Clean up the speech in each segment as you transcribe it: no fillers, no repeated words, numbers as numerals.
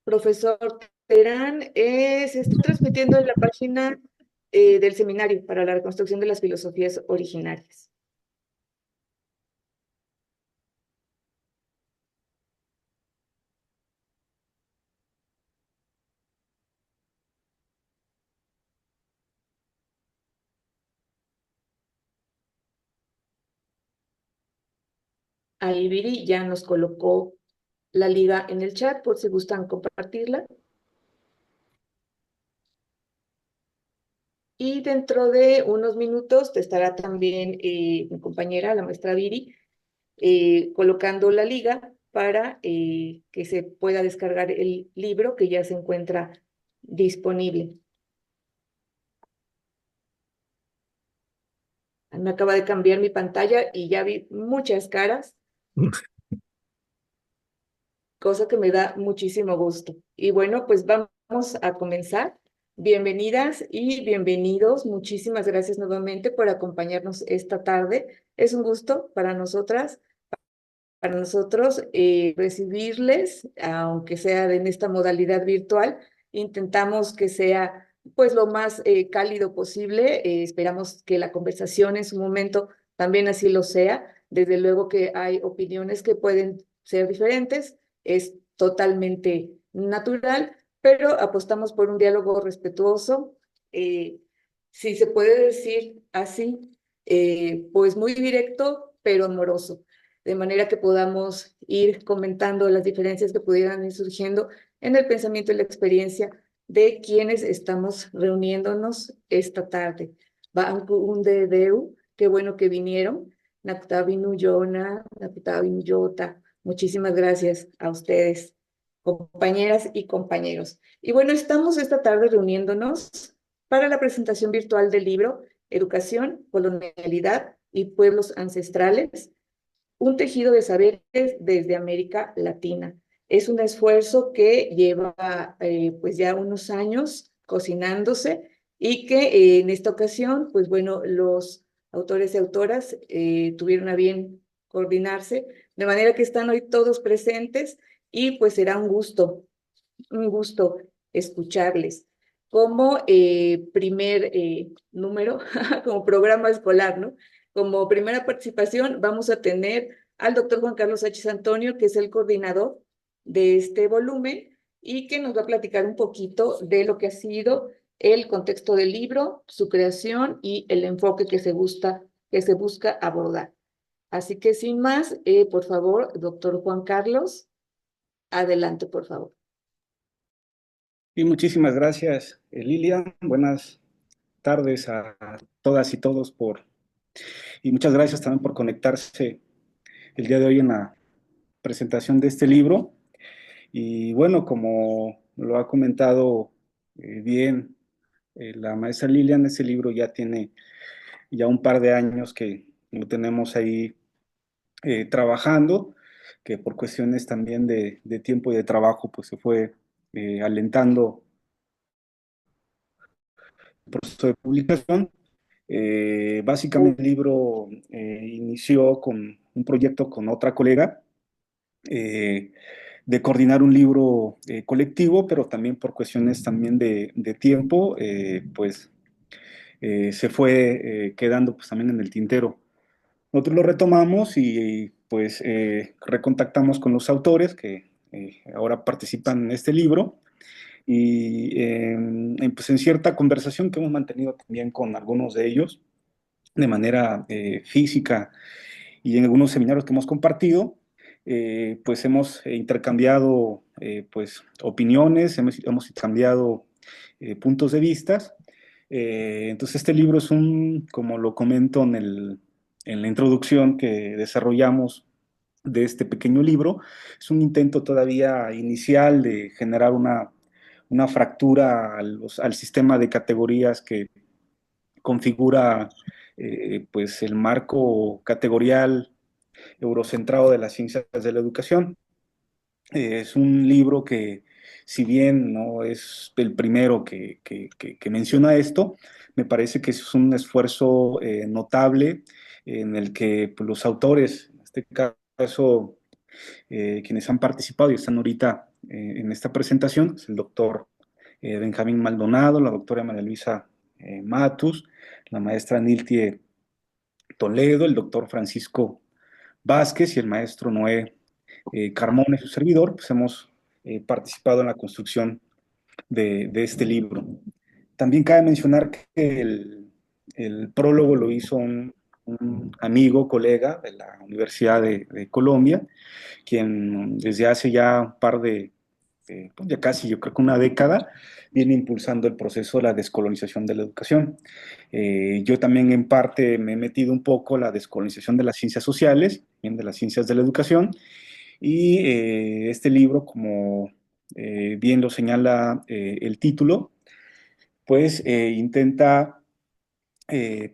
Profesor Terán, se está transmitiendo en la página del Seminario para la Reconstrucción de las Filosofías Originarias. Ahí Viri ya nos colocó la liga en el chat por si gustan compartirla. Y dentro de unos minutos te estará también mi compañera, la maestra Viri, colocando la liga para que se pueda descargar el libro que ya se encuentra disponible. Me acaba de cambiar mi pantalla y ya vi muchas caras, cosa que me da muchísimo gusto. Y bueno, pues vamos a comenzar. Bienvenidas y bienvenidos. Muchísimas gracias nuevamente por acompañarnos esta tarde. Es un gusto para nosotros recibirles, aunque sea en esta modalidad virtual. Intentamos que sea pues lo más cálido posible. Esperamos que la conversación en su momento también así lo sea. Desde luego que hay opiniones que pueden ser diferentes, es totalmente natural, pero apostamos por un diálogo respetuoso, eh, si se puede decir así, pues muy directo, pero amoroso, de manera que podamos ir comentando las diferencias que pudieran ir surgiendo en el pensamiento y la experiencia de quienes estamos reuniéndonos esta tarde. Banco un Deu, qué bueno que vinieron. Naktabinu Yona, Naktabinu Yota. Muchísimas gracias a ustedes, compañeras y compañeros. Y bueno, estamos esta tarde reuniéndonos para la presentación virtual del libro Educación, Colonialidad y Pueblos Ancestrales, un tejido de saberes desde América Latina. Es un esfuerzo que lleva pues ya unos años cocinándose y que en esta ocasión, pues bueno, los autores y autoras tuvieron a bien coordinarse, de manera que están hoy todos presentes y pues será un gusto escucharles. Como primer número, como programa escolar, ¿no? Como primera participación vamos a tener al doctor Juan Carlos H. Antonio, que es el coordinador de este volumen y que nos va a platicar un poquito de lo que ha sido el contexto del libro, su creación y el enfoque que se busca abordar. Así que sin más, por favor, doctor Juan Carlos, adelante, por favor. Y muchísimas gracias, Lilian. Buenas tardes a todas y todos y muchas gracias también por conectarse el día de hoy en la presentación de este libro. Y bueno, como lo ha comentado bien la maestra Lilian, ese libro ya tiene ya un par de años que lo tenemos ahí trabajando, que por cuestiones también de tiempo y de trabajo, pues se fue alentando el proceso de publicación. Básicamente el libro inició con un proyecto con otra colega eh, de coordinar un libro colectivo, pero también por cuestiones también de tiempo, pues se fue quedando pues también en el tintero. Nosotros lo retomamos y pues recontactamos con los autores que ahora participan en este libro y pues en cierta conversación que hemos mantenido también con algunos de ellos de manera física y en algunos seminarios que hemos compartido, pues hemos intercambiado pues opiniones, hemos intercambiado puntos de vista. Entonces este libro es como lo comento en la introducción que desarrollamos de este pequeño libro, es un intento todavía inicial de generar una fractura al sistema de categorías que configura pues el marco categorial eurocentrado de las ciencias de la educación. Es un libro que, si bien no es el primero que menciona esto, me parece que es un esfuerzo notable en el que pues, los autores, en este caso quienes han participado y están ahorita en esta presentación, es el doctor Benjamín Maldonado, la doctora María Luisa Matus, la maestra Niltie Toledo, el doctor Francisco Vázquez y el maestro Noé Carmona y su servidor, pues hemos participado en la construcción de este libro. También cabe mencionar que el prólogo lo hizo un amigo, colega de la Universidad de Colombia, quien desde hace ya un par pues ya casi, yo creo que una década, viene impulsando el proceso de la descolonización de la educación. Yo también en parte me he metido un poco en la descolonización de las ciencias sociales, bien de las ciencias de la educación, y este libro, como bien lo señala el título, pues intenta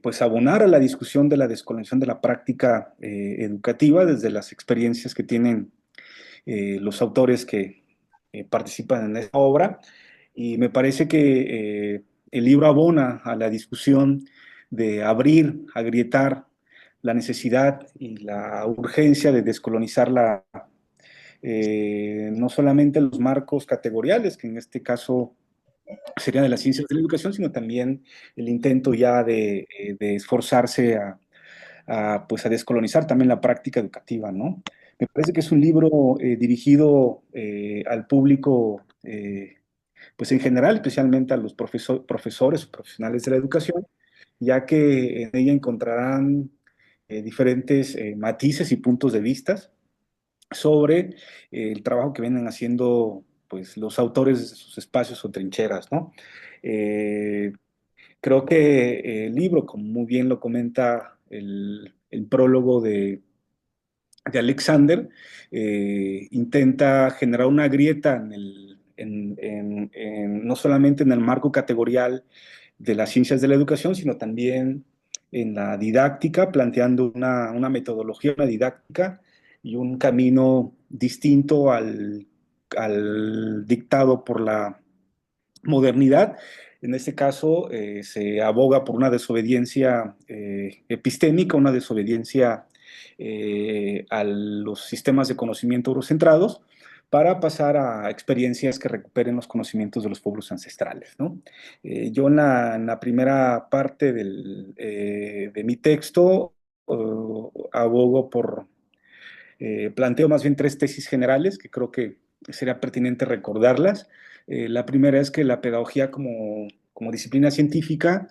pues abonar a la discusión de la descolonización de la práctica educativa desde las experiencias que tienen los autores que participan en esta obra. Y me parece que el libro abona a la discusión de abrir, agrietar la necesidad y la urgencia de descolonizar no solamente los marcos categoriales, que en este caso serían de las ciencias de la educación, sino también el intento ya de esforzarse pues a descolonizar también la práctica educativa, ¿no? Me parece que es un libro dirigido al público, pues en general, especialmente a los profesores o profesionales de la educación, ya que en ella encontrarán diferentes matices y puntos de vista sobre el trabajo que vienen haciendo pues, los autores de sus espacios o trincheras, ¿no? Eh, Creo que el libro, como muy bien lo comenta el prólogo de Alexander, intenta generar una grieta no solamente en el marco categorial de las ciencias de la educación, sino también en la didáctica, planteando una metodología, una didáctica y un camino distinto al dictado por la modernidad. En este caso, se aboga por una desobediencia epistémica, una desobediencia a los sistemas de conocimiento eurocentrados, para pasar a experiencias que recuperen los conocimientos de los pueblos ancestrales, ¿no? Yo en la primera parte de mi texto abogo planteo más bien tres tesis generales que creo que sería pertinente recordarlas. La primera es que la pedagogía como disciplina científica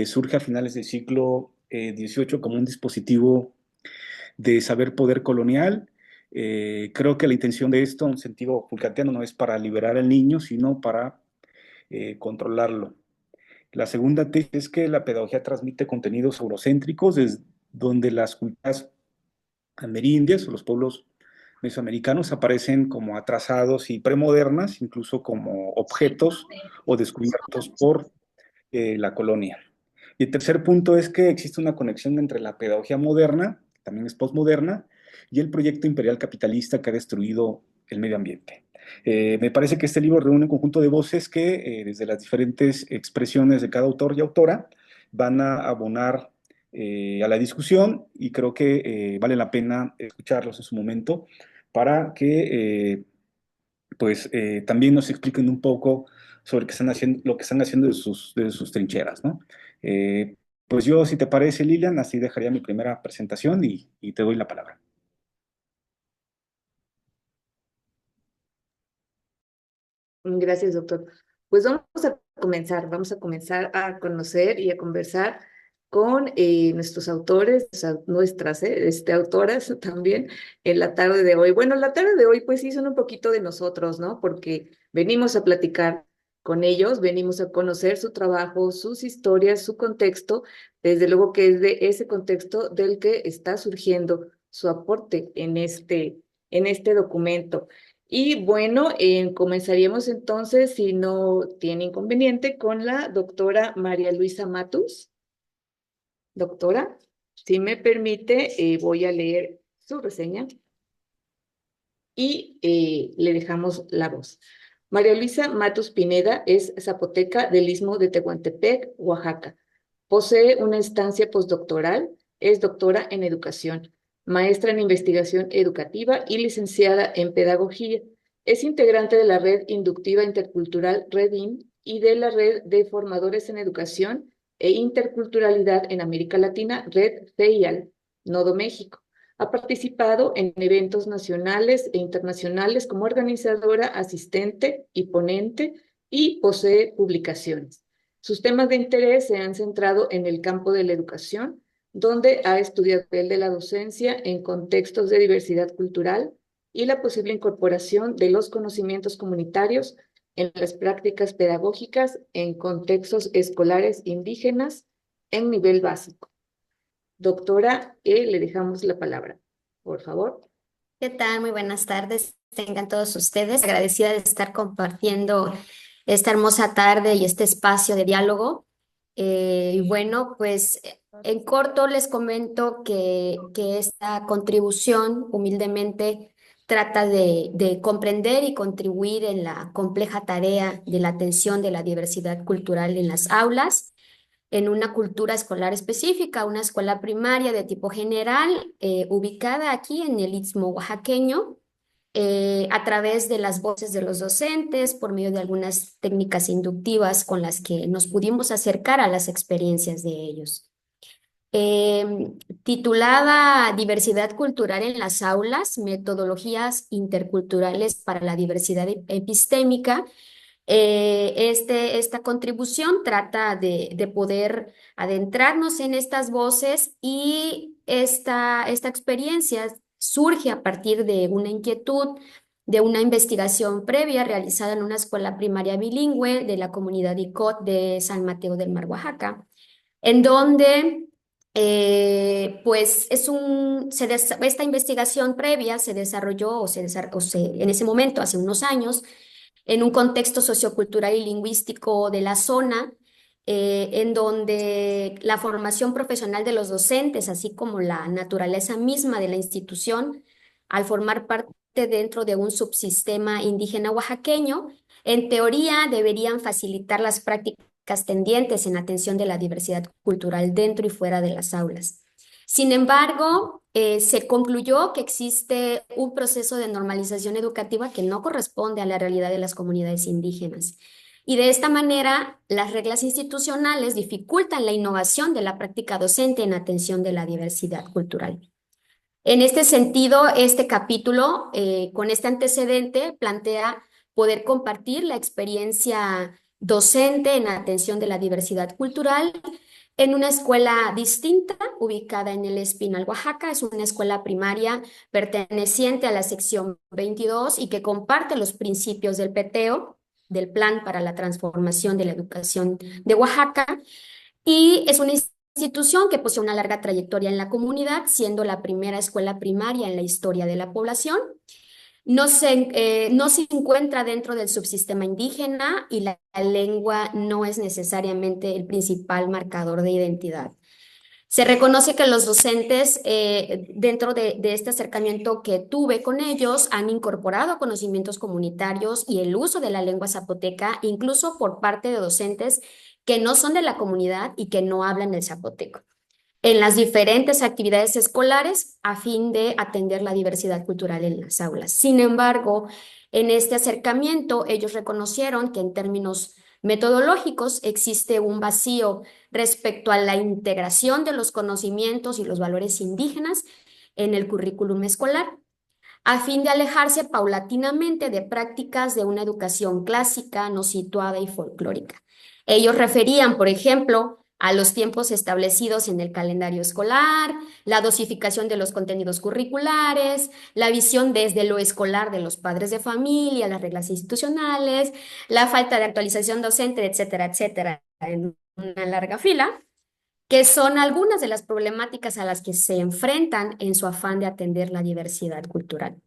surge a finales del siglo XVIII como un dispositivo de saber poder colonial. Creo que la intención de esto, en sentido Foucaultiano, no es para liberar al niño, sino para controlarlo. La segunda tesis es que la pedagogía transmite contenidos eurocéntricos, desde donde las culturas amerindias o los pueblos mesoamericanos aparecen como atrasados y premodernas, incluso como objetos o descubiertos por la colonia. Y el tercer punto es que existe una conexión entre la pedagogía moderna, que también es postmoderna, y el proyecto imperial capitalista que ha destruido el medio ambiente. Me parece que este libro reúne un conjunto de voces que, desde las diferentes expresiones de cada autor y autora, van a abonar a la discusión, y creo que vale la pena escucharlos en su momento para que pues también nos expliquen un poco sobre qué están haciendo, lo que están haciendo de sus trincheras, ¿no? Eh, pues yo, si te parece, Lilian, así dejaría mi primera presentación y te doy la palabra. Gracias, doctor. Pues vamos a comenzar a conocer y a conversar con nuestros autores, o sea, nuestras autoras también en la tarde de hoy. Bueno, la tarde de hoy pues sí son un poquito de nosotros, ¿no? Porque venimos a platicar con ellos, venimos a conocer su trabajo, sus historias, su contexto, desde luego que es de ese contexto del que está surgiendo su aporte en este documento. Y bueno, comenzaríamos entonces, si no tiene inconveniente, con la doctora María Luisa Matus. Doctora, si me permite, voy a leer su reseña y le dejamos la voz. María Luisa Matus Pineda es zapoteca del Istmo de Tehuantepec, Oaxaca. Posee una estancia postdoctoral, es doctora en educación, maestra en investigación educativa y licenciada en pedagogía. Es integrante de la Red Inductiva Intercultural REDIM y de la Red de Formadores en Educación e Interculturalidad en América Latina, Red CEIAL, Nodo México. Ha participado en eventos nacionales e internacionales como organizadora, asistente y ponente y posee publicaciones. Sus temas de interés se han centrado en el campo de la educación, donde ha estudiado el papel de la docencia en contextos de diversidad cultural y la posible incorporación de los conocimientos comunitarios en las prácticas pedagógicas en contextos escolares indígenas en nivel básico. Doctora le dejamos la palabra, por favor. ¿Qué tal? Muy buenas tardes. Tengan todos ustedes. Agradecida de estar compartiendo esta hermosa tarde y este espacio de diálogo. Y bueno, pues en corto les comento que esta contribución humildemente trata de comprender y contribuir en la compleja tarea de la atención de la diversidad cultural en las aulas en una cultura escolar específica, una escuela primaria de tipo general, ubicada aquí en el Istmo Oaxaqueño, a través de las voces de los docentes, por medio de algunas técnicas inductivas con las que nos pudimos acercar a las experiencias de ellos. Titulada Diversidad cultural en las aulas, metodologías interculturales para la diversidad epistémica, esta contribución trata de poder adentrarnos en estas voces y esta experiencia surge a partir de una inquietud, de una investigación previa realizada en una escuela primaria bilingüe de la comunidad ICOT de San Mateo del Mar, Oaxaca, en donde pues esta investigación previa se desarrolló en ese momento, hace unos años, en un contexto sociocultural y lingüístico de la zona, en donde la formación profesional de los docentes, así como la naturaleza misma de la institución, al formar parte dentro de un subsistema indígena oaxaqueño, en teoría deberían facilitar las prácticas tendientes en atención de la diversidad cultural dentro y fuera de las aulas. Sin embargo, se concluyó que existe un proceso de normalización educativa que no corresponde a la realidad de las comunidades indígenas. Y de esta manera, las reglas institucionales dificultan la innovación de la práctica docente en atención de la diversidad cultural. En este sentido, este capítulo, con este antecedente, plantea poder compartir la experiencia docente en atención de la diversidad cultural en una escuela distinta, ubicada en el Espinal, Oaxaca. Es una escuela primaria perteneciente a la sección 22 y que comparte los principios del PTEO, del Plan para la Transformación de la Educación de Oaxaca, y es una institución que posee una larga trayectoria en la comunidad, siendo la primera escuela primaria en la historia de la población. No se encuentra dentro del subsistema indígena y la lengua no es necesariamente el principal marcador de identidad. Se reconoce que los docentes, dentro de este acercamiento que tuve con ellos, han incorporado conocimientos comunitarios y el uso de la lengua zapoteca, incluso por parte de docentes que no son de la comunidad y que no hablan el zapoteco, en las diferentes actividades escolares a fin de atender la diversidad cultural en las aulas. Sin embargo, en este acercamiento ellos reconocieron que en términos metodológicos existe un vacío respecto a la integración de los conocimientos y los valores indígenas en el currículum escolar, a fin de alejarse paulatinamente de prácticas de una educación clásica, no situada y folclórica. Ellos referían, por ejemplo, a los tiempos establecidos en el calendario escolar, la dosificación de los contenidos curriculares, la visión desde lo escolar de los padres de familia, las reglas institucionales, la falta de actualización docente, etcétera, etcétera, en una larga fila, que son algunas de las problemáticas a las que se enfrentan en su afán de atender la diversidad cultural.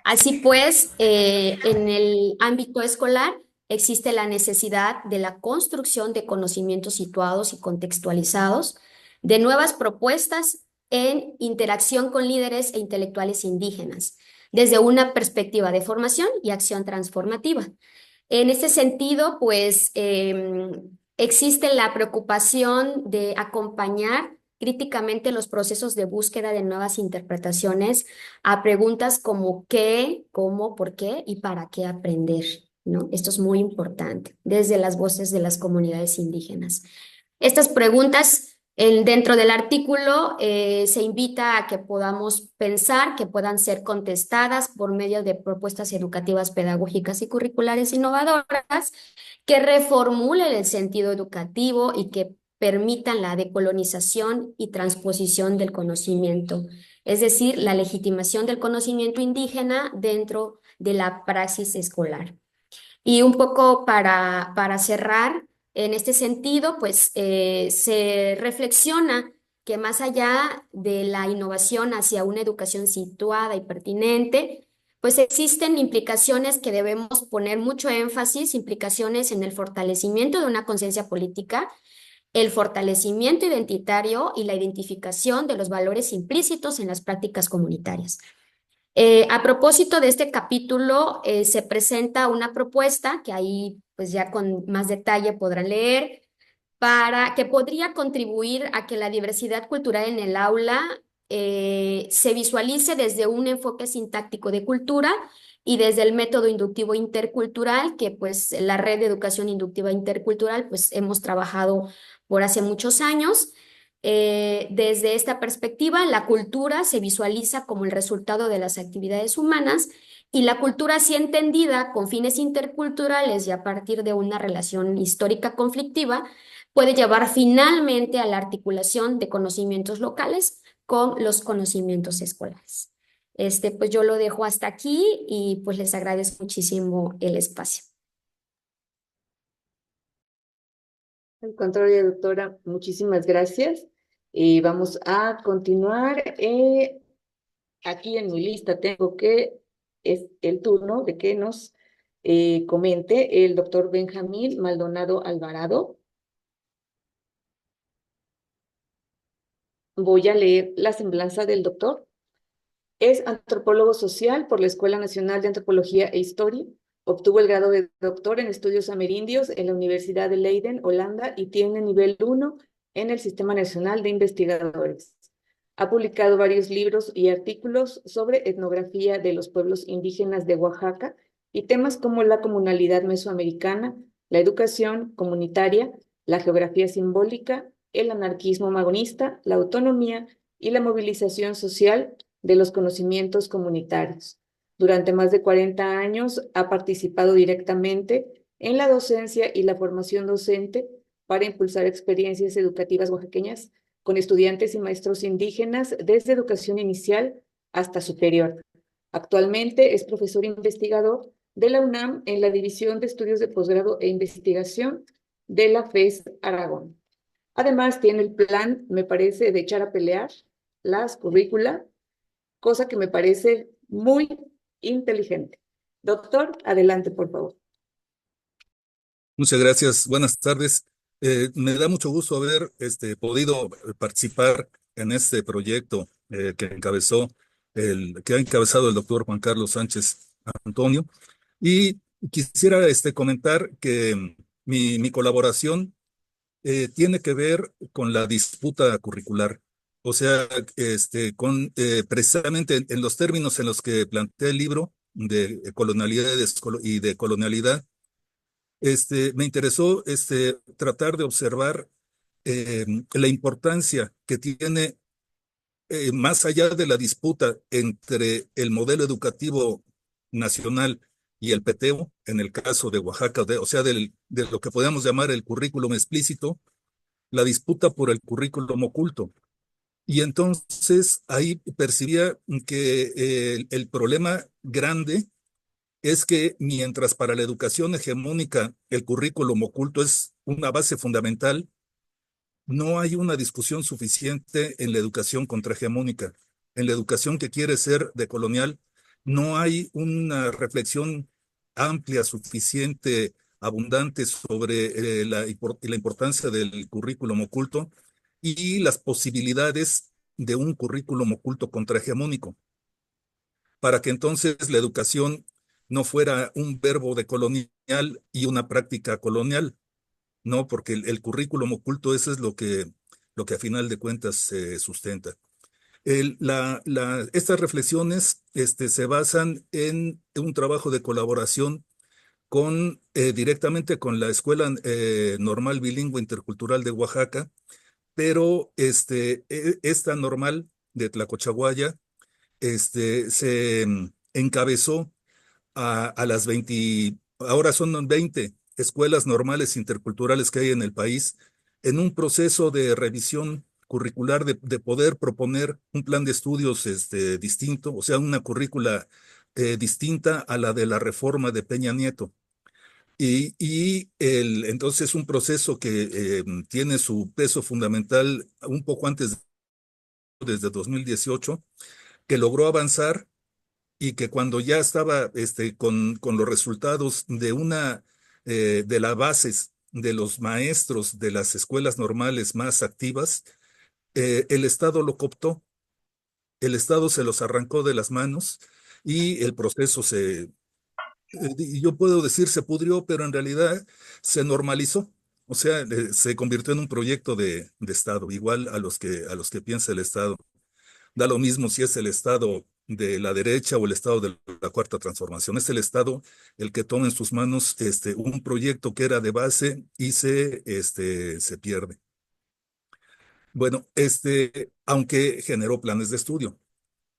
Así pues, en el ámbito escolar existe la necesidad de la construcción de conocimientos situados y contextualizados, de nuevas propuestas en interacción con líderes e intelectuales indígenas, desde una perspectiva de formación y acción transformativa. En este sentido, pues existe la preocupación de acompañar críticamente los procesos de búsqueda de nuevas interpretaciones a preguntas como qué, cómo, por qué y para qué aprender, ¿no? Esto es muy importante desde las voces de las comunidades indígenas. Estas preguntas dentro del artículo se invita a que podamos pensar, que puedan ser contestadas por medio de propuestas educativas, pedagógicas y curriculares innovadoras que reformulen el sentido educativo y que permitan la decolonización y transposición del conocimiento, es decir, la legitimación del conocimiento indígena dentro de la praxis escolar. Y un poco para cerrar, en este sentido, pues se reflexiona que más allá de la innovación hacia una educación situada y pertinente, pues existen implicaciones que debemos poner mucho énfasis, implicaciones en el fortalecimiento de una conciencia política, el fortalecimiento identitario y la identificación de los valores implícitos en las prácticas comunitarias. A propósito de este capítulo, se presenta una propuesta que ahí pues ya con más detalle podrán leer, para que podría contribuir a que la diversidad cultural en el aula se visualice desde un enfoque sintáctico de cultura y desde el método inductivo intercultural, que pues la red de educación inductiva intercultural pues hemos trabajado por hace muchos años. Desde esta perspectiva, la cultura se visualiza como el resultado de las actividades humanas y la cultura así entendida con fines interculturales y a partir de una relación histórica conflictiva puede llevar finalmente a la articulación de conocimientos locales con los conocimientos escolares. Pues yo lo dejo hasta aquí y pues les agradezco muchísimo el espacio. Al contrario, doctora, muchísimas gracias. Vamos a continuar. Aquí en mi lista tengo que es el turno de que nos comente el doctor Benjamín Maldonado Alvarado. Voy a leer la semblanza del doctor. Es antropólogo social por la Escuela Nacional de Antropología e Historia. Obtuvo el grado de doctor en estudios amerindios en la Universidad de Leiden, Holanda, y tiene nivel 1 en el Sistema Nacional de Investigadores. Ha publicado varios libros y artículos sobre etnografía de los pueblos indígenas de Oaxaca y temas como la comunalidad mesoamericana, la educación comunitaria, la geografía simbólica, el anarquismo magonista, la autonomía y la movilización social de los conocimientos comunitarios. Durante más de 40 años ha participado directamente en la docencia y la formación docente para impulsar experiencias educativas oaxaqueñas con estudiantes y maestros indígenas desde educación inicial hasta superior. Actualmente es profesor investigador de la UNAM en la División de Estudios de Posgrado e Investigación de la FES Aragón. Además, tiene el plan, me parece, de echar a pelear las currícula, cosa que me parece muy inteligente. Doctor, adelante, por favor. Muchas gracias. Buenas tardes. Me da mucho gusto haber podido participar en este proyecto que ha encabezado el doctor Juan Carlos Sánchez Antonio. Y quisiera comentar que mi colaboración tiene que ver con la disputa curricular. O sea, precisamente en los términos en los que plantea el libro de colonialidad y de colonialidad, me interesó tratar de observar la importancia que tiene, más allá de la disputa entre el modelo educativo nacional y el peteo, en el caso de Oaxaca, o sea, de lo que podemos llamar el currículum explícito, la disputa por el currículum oculto. Y entonces ahí percibía que el problema grande es que mientras para la educación hegemónica el currículum oculto es una base fundamental, no hay una discusión suficiente en la educación contrahegemónica. En la educación que quiere ser decolonial, no hay una reflexión amplia, suficiente, abundante sobre la importancia del currículum oculto y las posibilidades de un currículum oculto contrahegemónico, para que entonces la educación no fuera un verbo decolonial y una práctica colonial, ¿no? Porque el currículum oculto, eso es lo que lo que a final de cuentas se sustenta. Estas reflexiones se basan en un trabajo de colaboración directamente con la Escuela Normal Bilingüe Intercultural de Oaxaca, pero esta normal de Tlacochahuaya se encabezó a las 20, ahora son 20 escuelas normales interculturales que hay en el país, en un proceso de revisión curricular de poder proponer un plan de estudios distinto, o sea, una currícula distinta a la de la reforma de Peña Nieto. Entonces un proceso que tiene su peso fundamental un poco antes, desde 2018, que logró avanzar y que cuando ya estaba con los resultados de las bases de los maestros de las escuelas normales más activas, el Estado lo cooptó, el Estado se los arrancó de las manos y el proceso yo puedo decir se pudrió, pero en realidad se normalizó. O sea, se convirtió en un proyecto de Estado, igual a los que piensa el Estado. Da lo mismo si es el Estado de la derecha o el Estado de la Cuarta Transformación. Es el Estado el que toma en sus manos un proyecto que era de base y se pierde. Bueno, aunque generó planes de estudio.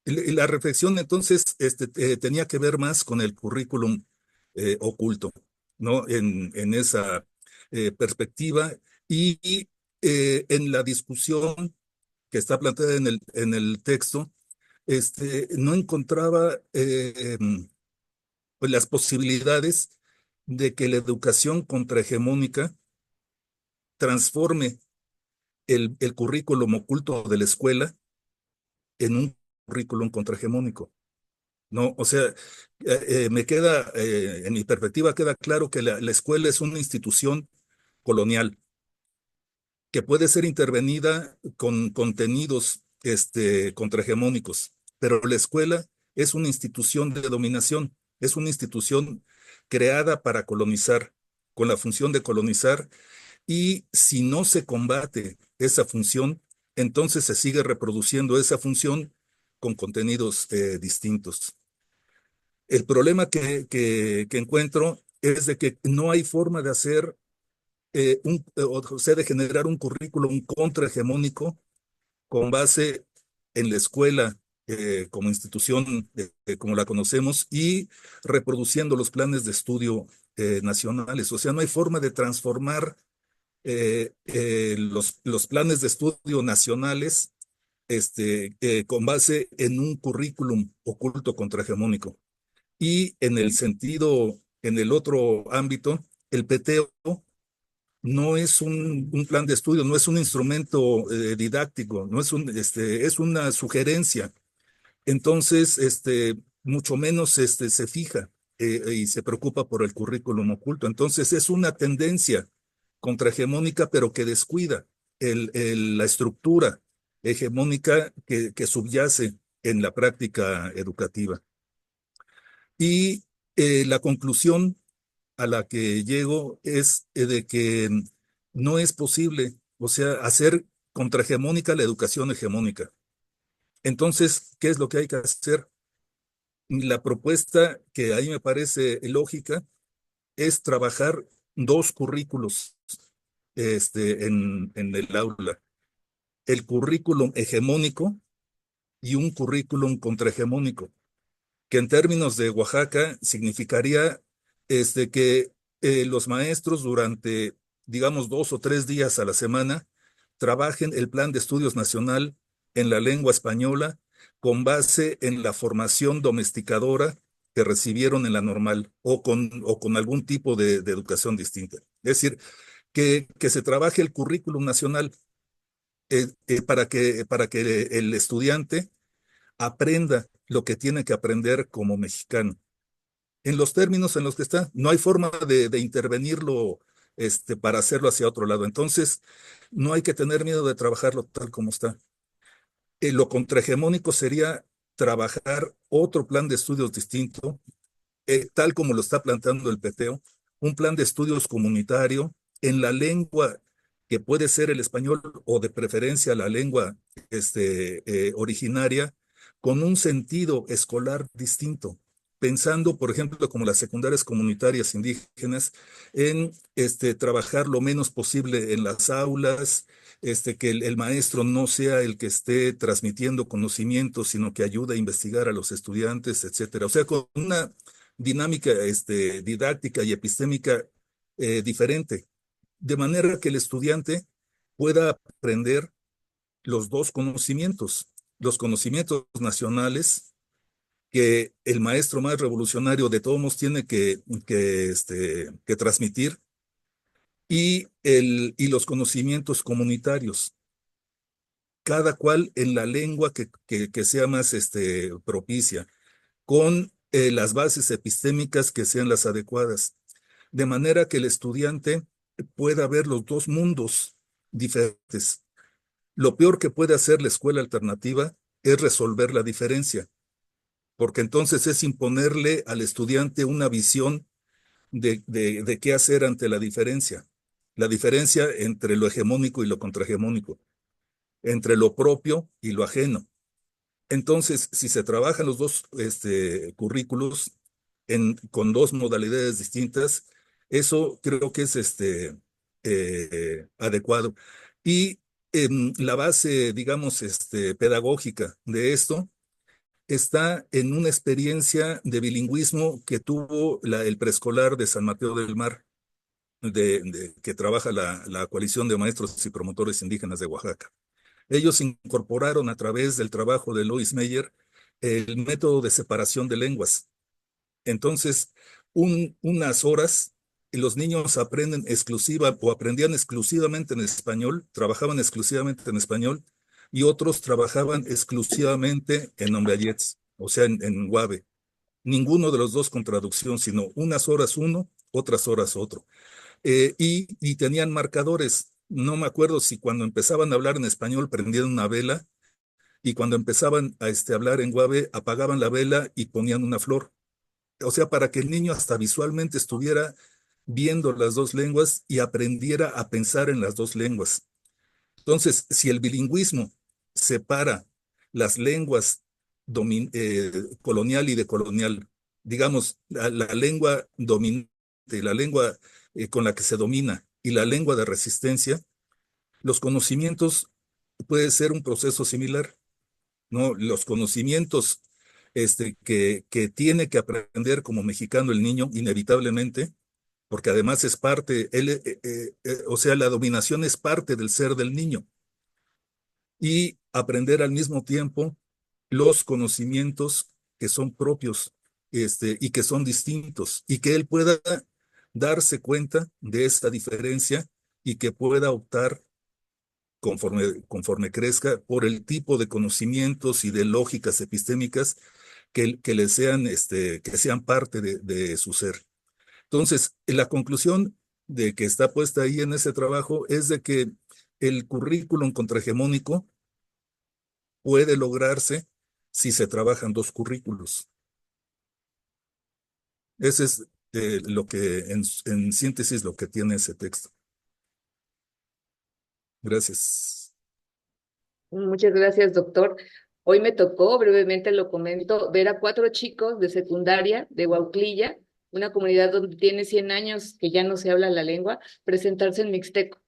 Y la reflexión entonces tenía que ver más con el currículum oculto, ¿no? En esa perspectiva y en la discusión que está planteada en el texto, no encontraba pues las posibilidades de que la educación contrahegemónica transforme el currículum oculto de la escuela en un currículum contrahegemónico. No, o sea, en mi perspectiva queda claro que la escuela es una institución colonial que puede ser intervenida con contenidos contrahegemónicos, pero la escuela es una institución de dominación, es una institución creada para colonizar, con la función de colonizar, y si no se combate esa función, entonces se sigue reproduciendo esa función con contenidos distintos. El problema que encuentro es de que no hay forma de hacer, o sea, de generar un currículum contrahegemónico con base en la escuela como institución, como la conocemos, y reproduciendo los planes de estudio nacionales. O sea, no hay forma de transformar los planes de estudio nacionales con base en un currículum oculto contrahegemónico. Y en el otro ámbito, el peteo no es un plan de estudio, no es un instrumento didáctico, no es una sugerencia. Entonces, mucho menos se fija y se preocupa por el currículum oculto. Entonces, es una tendencia contrahegemónica, pero que descuida la estructura hegemónica que subyace en la práctica educativa. Y la conclusión a la que llego es de que no es posible, o sea, hacer contrahegemónica la educación hegemónica. Entonces, ¿qué es lo que hay que hacer? La propuesta que ahí me parece lógica es trabajar dos currículos en el aula. El currículum hegemónico y un currículum contrahegemónico, que en términos de Oaxaca significaría que los maestros durante, digamos, 2 o 3 días a la semana trabajen el plan de estudios nacional en la lengua española con base en la formación domesticadora que recibieron en la normal o con algún tipo de educación distinta. Es decir, que se trabaje el currículum nacional para que el estudiante aprenda lo que tiene que aprender como mexicano. En los términos en los que está, no hay forma de intervenirlo para hacerlo hacia otro lado. Entonces, no hay que tener miedo de trabajarlo tal como está. Lo contrahegemónico sería trabajar otro plan de estudios distinto, tal como lo está planteando el peteo, un plan de estudios comunitario en la lengua que puede ser el español o de preferencia la lengua originaria, con un sentido escolar distinto, pensando, por ejemplo, como las secundarias comunitarias indígenas, en trabajar lo menos posible en las aulas, que el maestro no sea el que esté transmitiendo conocimientos, sino que ayude a investigar a los estudiantes, etcétera. O sea, con una dinámica didáctica y epistémica diferente, de manera que el estudiante pueda aprender los dos conocimientos, los conocimientos nacionales que el maestro más revolucionario de todos nos tiene que transmitir, y los conocimientos comunitarios, cada cual en la lengua que sea más propicia, con las bases epistémicas que sean las adecuadas, de manera que el estudiante pueda ver los dos mundos diferentes. Lo peor que puede hacer la escuela alternativa es resolver la diferencia, porque entonces es imponerle al estudiante una visión de qué hacer ante la diferencia entre lo hegemónico y lo contrahegemónico, entre lo propio y lo ajeno. Entonces, si se trabajan los dos currículos con dos modalidades distintas, eso creo que es adecuado. Y la base, digamos, pedagógica de esto está en una experiencia de bilingüismo que tuvo el preescolar de San Mateo del Mar, que trabaja la Coalición de Maestros y Promotores Indígenas de Oaxaca. Ellos incorporaron a través del trabajo de Lois Meyer el método de separación de lenguas. Entonces, unas horas, los niños aprendían exclusivamente en español, trabajaban exclusivamente en español, y otros trabajaban exclusivamente en Omblayets, o sea, en Guave. Ninguno de los dos con traducción, sino unas horas uno, otras horas otro. Y tenían marcadores. No me acuerdo si cuando empezaban a hablar en español prendían una vela, y cuando empezaban a hablar en Guave apagaban la vela y ponían una flor. O sea, para que el niño hasta visualmente estuviera viendo las dos lenguas y aprendiera a pensar en las dos lenguas. Entonces, si el bilingüismo separa las lenguas colonial y decolonial, digamos, la lengua dominante, la lengua con la que se domina y la lengua de resistencia, los conocimientos puede ser un proceso similar, ¿no? Los conocimientos que tiene que aprender como mexicano el niño, inevitablemente, porque además es parte, o sea, la dominación es parte del ser del niño, y aprender al mismo tiempo los conocimientos que son propios, y que son distintos, y que él pueda darse cuenta de esta diferencia y que pueda optar conforme crezca por el tipo de conocimientos y de lógicas epistémicas que sean parte de su ser. Entonces, la conclusión de que está puesta ahí en ese trabajo es de que el currículum contrahegemónico puede lograrse si se trabajan dos currículos. Ese es lo que, en síntesis, lo que tiene ese texto. Gracias. Muchas gracias, doctor. Hoy me tocó, brevemente lo comento, ver a 4 chicos de secundaria de Huauclilla, una comunidad donde tiene 100 años que ya no se habla la lengua, presentarse en mixteco,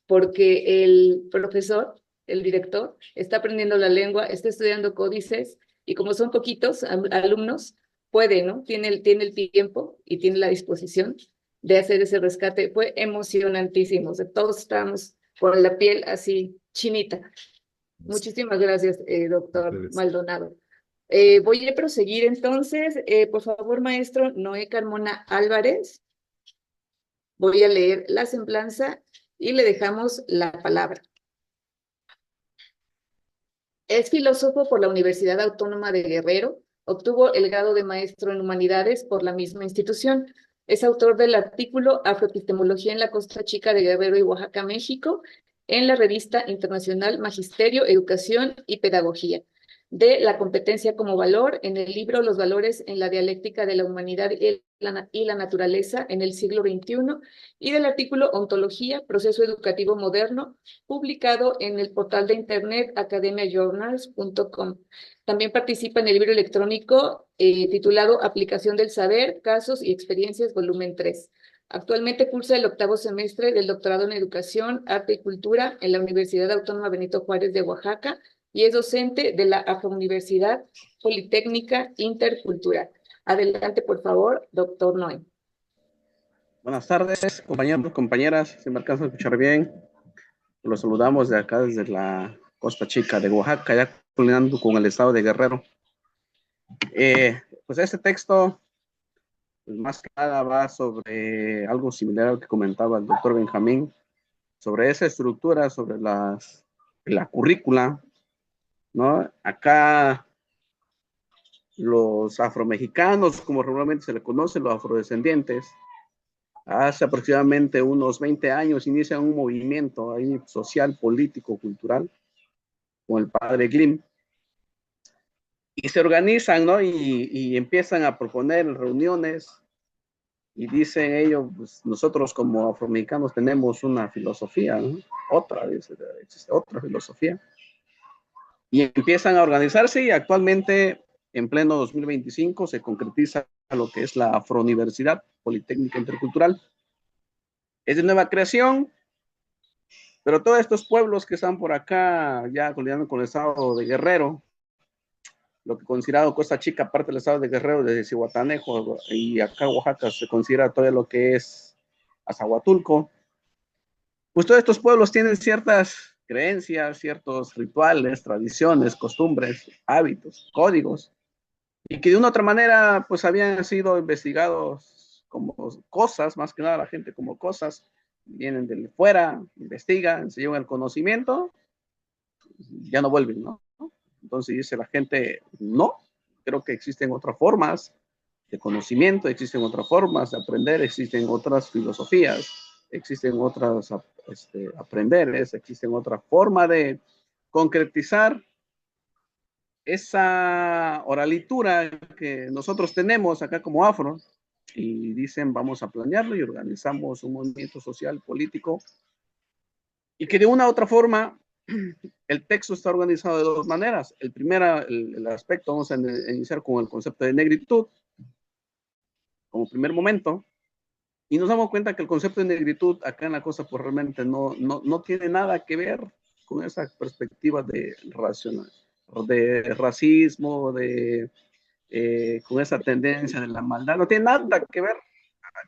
porque el profesor, el director, está aprendiendo la lengua, está estudiando códices, y como son poquitos alumnos, puede, ¿no? Tiene el tiempo y tiene la disposición de hacer ese rescate. Fue emocionantísimo, o sea, todos estábamos con la piel así chinita. Muchísimas gracias, doctor Maldonado. Voy a proseguir entonces. Por favor, maestro Noé Carmona Álvarez. Voy a leer la semblanza y le dejamos la palabra. Es filósofo por la Universidad Autónoma de Guerrero. Obtuvo el grado de maestro en humanidades por la misma institución. Es autor del artículo Afroepistemología en la Costa Chica de Guerrero y Oaxaca, México, en la revista internacional Magisterio, Educación y Pedagogía. de la competencia como valor en el libro Los valores en la dialéctica de la humanidad y la naturaleza en el siglo XXI y del artículo Ontología, proceso educativo moderno, publicado en el portal de internet academiajournals.com. También participa en el libro electrónico titulado Aplicación del Saber, Casos y Experiencias, volumen 3. Actualmente cursa el 8º semestre del doctorado en Educación, Arte y Cultura en la Universidad Autónoma Benito Juárez de Oaxaca y es docente de la Afrouniversidad Politécnica Intercultural. Adelante, por favor, doctor Noé. Buenas tardes, compañeros, compañeras, si me alcanzan a escuchar bien. Los saludamos de acá desde la Costa Chica de Oaxaca, ya colinando con el estado de Guerrero. Pues este texto, pues más que nada va sobre algo similar al que comentaba el doctor Benjamín, sobre esa estructura, sobre la currícula, ¿no? Acá los afromexicanos, como regularmente se le conoce, los afrodescendientes, hace aproximadamente unos 20 años inician un movimiento ahí social, político, cultural, con el padre Glim, y se organizan, ¿no? Y empiezan a proponer reuniones, y dicen ellos, pues, nosotros como afromexicanos tenemos una filosofía, ¿no? Existe otra filosofía, y empiezan a organizarse, y actualmente, en pleno 2025, se concretiza lo que es la Afrouniversidad Politécnica Intercultural. Es de nueva creación, pero todos estos pueblos que están por acá, ya colindando con el estado de Guerrero, lo que considerado Costa Chica, parte del estado de Guerrero, desde Zihuatanejo, y acá Oaxaca se considera todo lo que es Azahuatulco, pues todos estos pueblos tienen ciertas creencias, ciertos rituales, tradiciones, costumbres, hábitos, códigos, y que de una u otra manera pues habían sido investigados como cosas, más que nada la gente como cosas, vienen de fuera, investigan, se llevan el conocimiento, ya no vuelven, ¿no? Entonces dice la gente, no, creo que existen otras formas de conocimiento, existen otras formas de aprender, existen otras filosofías, existen otras aprenderes, existen otras formas de concretizar esa oralitura que nosotros tenemos acá como afro, y dicen vamos a planearlo y organizamos un movimiento social, político, y que de una u otra forma el texto está organizado de dos maneras. El aspecto, vamos a iniciar con el concepto de negritud como primer momento, y nos damos cuenta que el concepto de negritud acá en la costa pues realmente no tiene nada que ver con esa perspectiva de racismo, con esa tendencia de la maldad, no tiene nada que ver.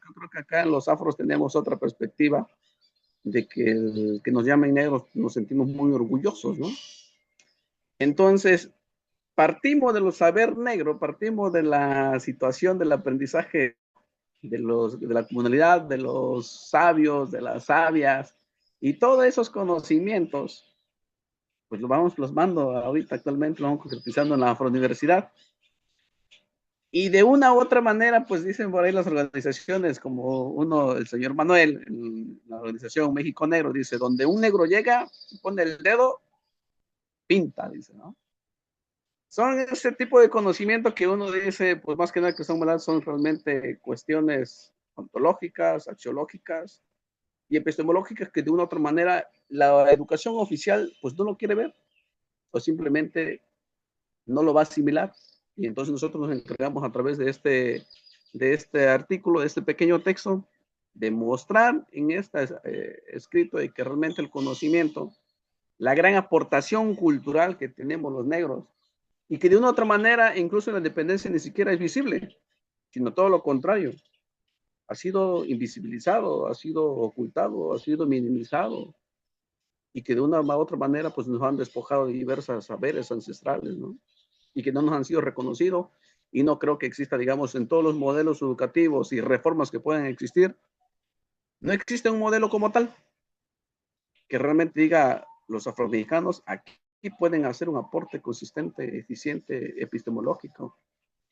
Yo creo que acá en los afros tenemos otra perspectiva de que el que nos llamen negros nos sentimos muy orgullosos, ¿no? Entonces, partimos de los saber negro, partimos de la situación del aprendizaje de la comunidad, de los sabios, de las sabias, y todos esos conocimientos, pues lo vamos plasmando ahorita actualmente, lo vamos concretizando en la Afrouniversidad. Y de una u otra manera, pues dicen por ahí las organizaciones, como el señor Manuel, en la organización México Negro, dice, donde un negro llega, pone el dedo, pinta, dice, ¿no? Son ese tipo de conocimiento que uno dice, pues más que nada que son realmente cuestiones ontológicas, axiológicas y epistemológicas que de una u otra manera la educación oficial pues no lo quiere ver o simplemente no lo va a asimilar. Y entonces nosotros nos encargamos a través de este artículo, de este pequeño texto, de mostrar en este escrito de que realmente el conocimiento, la gran aportación cultural que tenemos los negros, y que de una u otra manera, incluso en la independencia ni siquiera es visible, sino todo lo contrario. Ha sido invisibilizado, ha sido ocultado, ha sido minimizado, y que de una u otra manera pues nos han despojado de diversas saberes ancestrales, ¿no? Y que no nos han sido reconocidos, y no creo que exista, digamos, en todos los modelos educativos y reformas que puedan existir, no existe un modelo como tal, que realmente diga los afromexicanos aquí pueden hacer un aporte consistente, eficiente, epistemológico,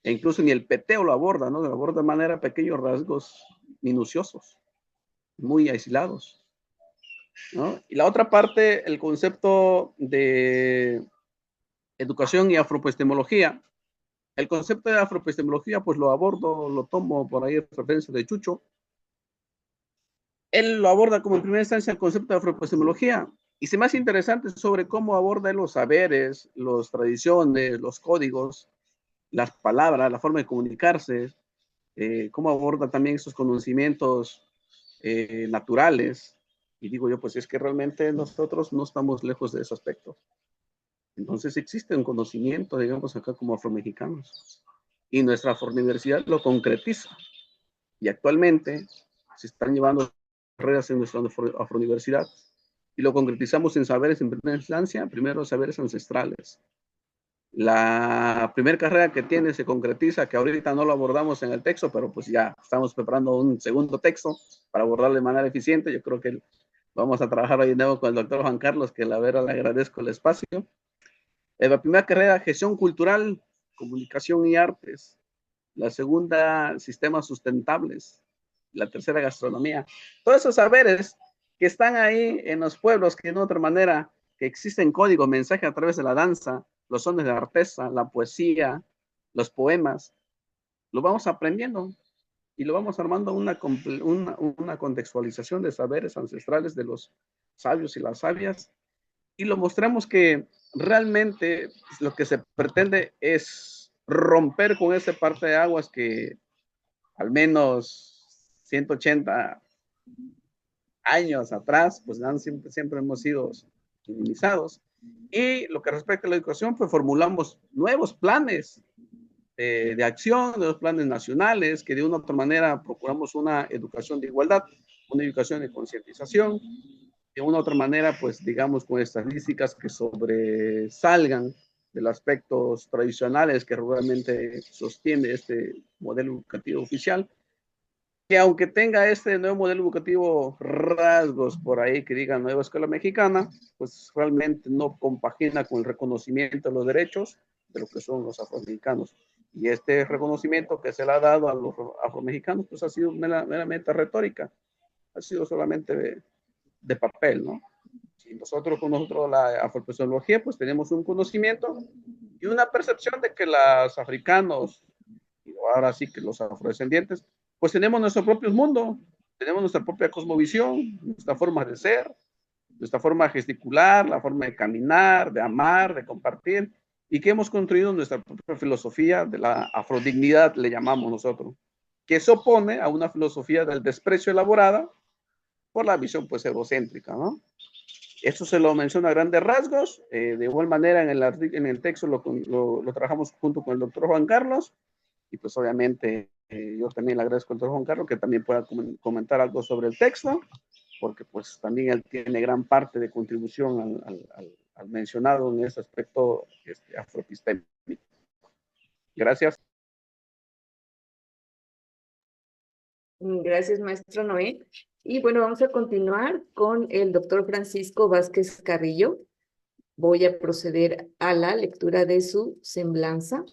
e incluso ni el peteo lo aborda, ¿no? Lo aborda de manera pequeños rasgos minuciosos, muy aislados, ¿no? Y la otra parte, el concepto de educación y afroepistemología. El concepto de afroepistemología, pues lo abordo, lo tomo por ahí referencia de Chucho. Él lo aborda como en primera instancia el concepto de afroepistemología y se me hace interesante sobre cómo aborda los saberes, las tradiciones, los códigos, las palabras, la forma de comunicarse, cómo aborda también esos conocimientos naturales. Y digo yo, pues es que realmente nosotros no estamos lejos de ese aspecto. Entonces existe un conocimiento, digamos, acá como afromexicanos. Y nuestra afrouniversidad lo concretiza. Y actualmente se están llevando carreras en nuestra afrouniversidad y lo concretizamos en saberes en primera instancia, primero saberes ancestrales. La primera carrera que tiene se concretiza, que ahorita no lo abordamos en el texto, pero pues ya estamos preparando un segundo texto para abordarlo de manera eficiente. Yo creo que vamos a trabajar hoy de nuevo con el doctor Juan Carlos, que la verdad le agradezco el espacio. La primera carrera, gestión cultural, comunicación y artes. La segunda, sistemas sustentables. La tercera, gastronomía. Todos esos saberes que están ahí en los pueblos, que de otra manera, que existen códigos, mensajes a través de la danza, los sones de artesa, la poesía, los poemas, lo vamos aprendiendo y lo vamos armando una contextualización de saberes ancestrales de los sabios y las sabias y lo mostramos que realmente lo que se pretende es romper con ese parte de aguas que al menos 180 años atrás, pues siempre hemos sido minimizados. Y lo que respecta a la educación, pues formulamos nuevos planes de acción, nuevos planes nacionales, que de una u otra manera procuramos una educación de igualdad, una educación de concientización, de una u otra manera, pues digamos con estadísticas que sobresalgan de los aspectos tradicionales que realmente sostiene este modelo educativo oficial, que aunque tenga este nuevo modelo educativo rasgos por ahí que diga nueva escuela mexicana, pues realmente no compagina con el reconocimiento de los derechos de lo que son los afromexicanos. Y este reconocimiento que se le ha dado a los afromexicanos, pues ha sido meramente retórica, ha sido solamente de papel, ¿no? Y nosotros la afroepistemología, pues tenemos un conocimiento y una percepción de que los africanos, y ahora sí que los afrodescendientes, pues tenemos nuestro propio mundo, tenemos nuestra propia cosmovisión, nuestra forma de ser, nuestra forma de gesticular, la forma de caminar, de amar, de compartir, y que hemos construido nuestra propia filosofía de la afrodignidad, le llamamos nosotros, que se opone a una filosofía del desprecio elaborada por la visión pues egocéntrica, ¿no? Esto se lo menciona a grandes rasgos, de igual manera en el texto lo trabajamos junto con el doctor Juan Carlos, y pues obviamente yo también le agradezco al doctor Juan Carlos que también pueda comentar algo sobre el texto, porque pues también él tiene gran parte de contribución al mencionado en este aspecto afroepistémico. Gracias. Gracias, maestro Noé. Y bueno, vamos a continuar con el doctor Francisco Vázquez Carrillo. Voy a proceder a la lectura de su semblanza.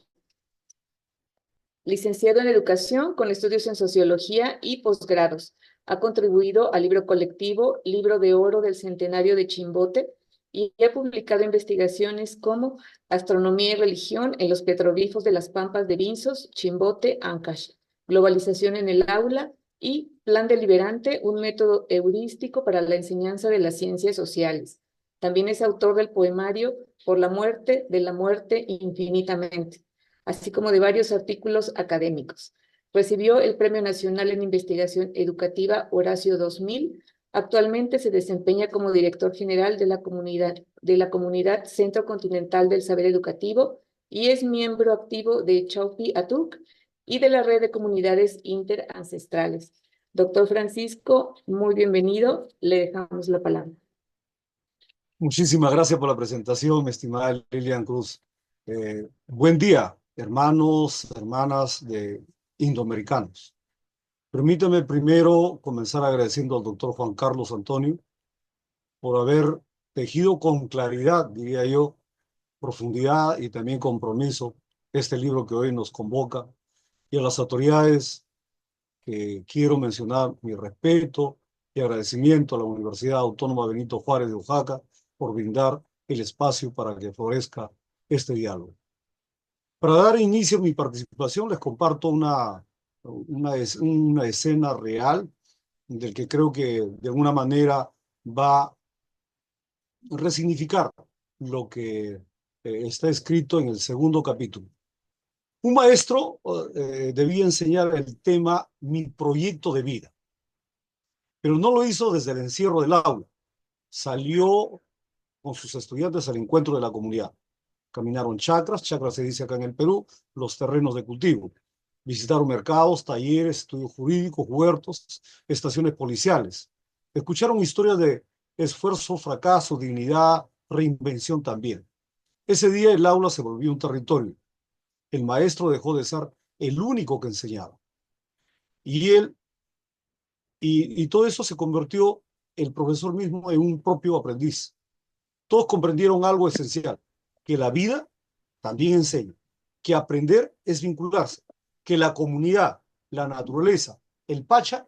Licenciado en Educación con estudios en Sociología y posgrados. Ha contribuido al libro colectivo Libro de Oro del Centenario de Chimbote y ha publicado investigaciones como Astronomía y Religión en los petroglifos de las Pampas de Vinzos, Chimbote, Ancash, Globalización en el Aula y Plan Deliberante, un método heurístico para la enseñanza de las ciencias sociales. También es autor del poemario Por la muerte, de la muerte infinitamente, así como de varios artículos académicos. Recibió el Premio Nacional en Investigación Educativa Horacio 2000. Actualmente se desempeña como director general de la comunidad Centro Continental del Saber Educativo y es miembro activo de Chaupi Atuk y de la Red de Comunidades Interancestrales. Doctor Francisco, muy bienvenido. Le dejamos la palabra. Muchísimas gracias por la presentación, mi estimada Lilian Cruz. Buen día, hermanos, hermanas de indoamericanos. Permítame primero comenzar agradeciendo al doctor Juan Carlos Antonio por haber tejido con claridad, diría yo, profundidad y también compromiso este libro que hoy nos convoca, y a las autoridades que quiero mencionar mi respeto y agradecimiento a la Universidad Autónoma Benito Juárez de Oaxaca por brindar el espacio para que florezca este diálogo. Para dar inicio a mi participación, les comparto una escena real del que creo que de alguna manera va a resignificar lo que está escrito en el segundo capítulo. Un maestro debía enseñar el tema Mi proyecto de vida, pero no lo hizo desde el encierro del aula. Salió con sus estudiantes al encuentro de la comunidad. Caminaron chacras se dice acá en el Perú, los terrenos de cultivo. Visitaron mercados, talleres, estudios jurídicos, huertos, estaciones policiales. Escucharon historias de esfuerzo, fracaso, dignidad, reinvención también. Ese día el aula se volvió un territorio. El maestro dejó de ser el único que enseñaba. Y todo eso se convirtió el profesor mismo en un propio aprendiz. Todos comprendieron algo esencial, que la vida también enseña, que aprender es vincularse, que la comunidad, la naturaleza, el Pacha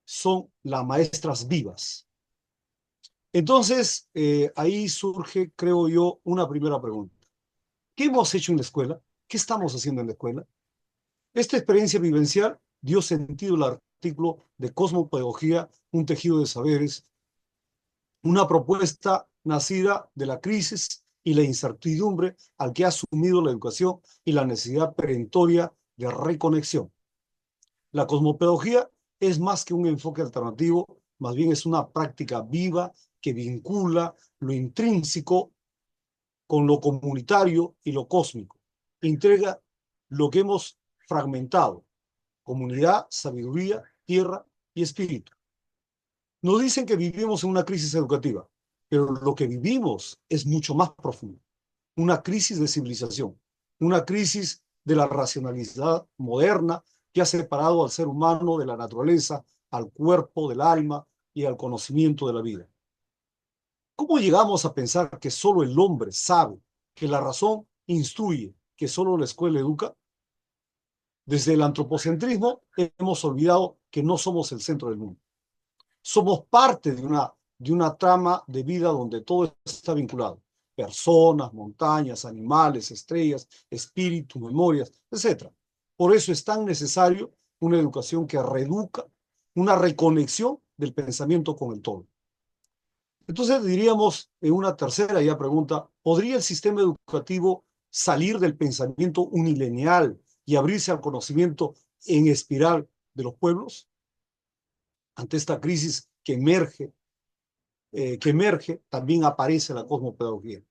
son las maestras vivas. Entonces, ahí surge, creo yo, una primera pregunta. ¿Qué hemos hecho en la escuela? ¿Qué estamos haciendo en la escuela? Esta experiencia vivencial dio sentido al artículo de Cosmopedagogía, un tejido de saberes, una propuesta nacida de la crisis y la incertidumbre al que ha asumido la educación y la necesidad perentoria de reconexión. La cosmopedagogía es más que un enfoque alternativo, más bien es una práctica viva que vincula lo intrínseco con lo comunitario y lo cósmico. Entrega lo que hemos fragmentado: comunidad, sabiduría, tierra y espíritu. Nos dicen que vivimos en una crisis educativa, pero lo que vivimos es mucho más profundo. Una crisis de civilización, una crisis de la racionalidad moderna que ha separado al ser humano de la naturaleza, al cuerpo, del alma y al conocimiento de la vida. ¿Cómo llegamos a pensar que solo el hombre sabe, que la razón instruye, que solo la escuela educa? Desde el antropocentrismo hemos olvidado que no somos el centro del mundo. Somos parte de una trama de vida donde todo está vinculado. Personas, montañas, animales, estrellas, espíritus, memorias, etc. Por eso es tan necesario una educación que reeduca, una reconexión del pensamiento con el todo. Entonces diríamos en una tercera ya pregunta, ¿podría el sistema educativo salir del pensamiento unilineal y abrirse al conocimiento en espiral de los pueblos? Ante esta crisis que emerge, también aparece la cosmopedagogía.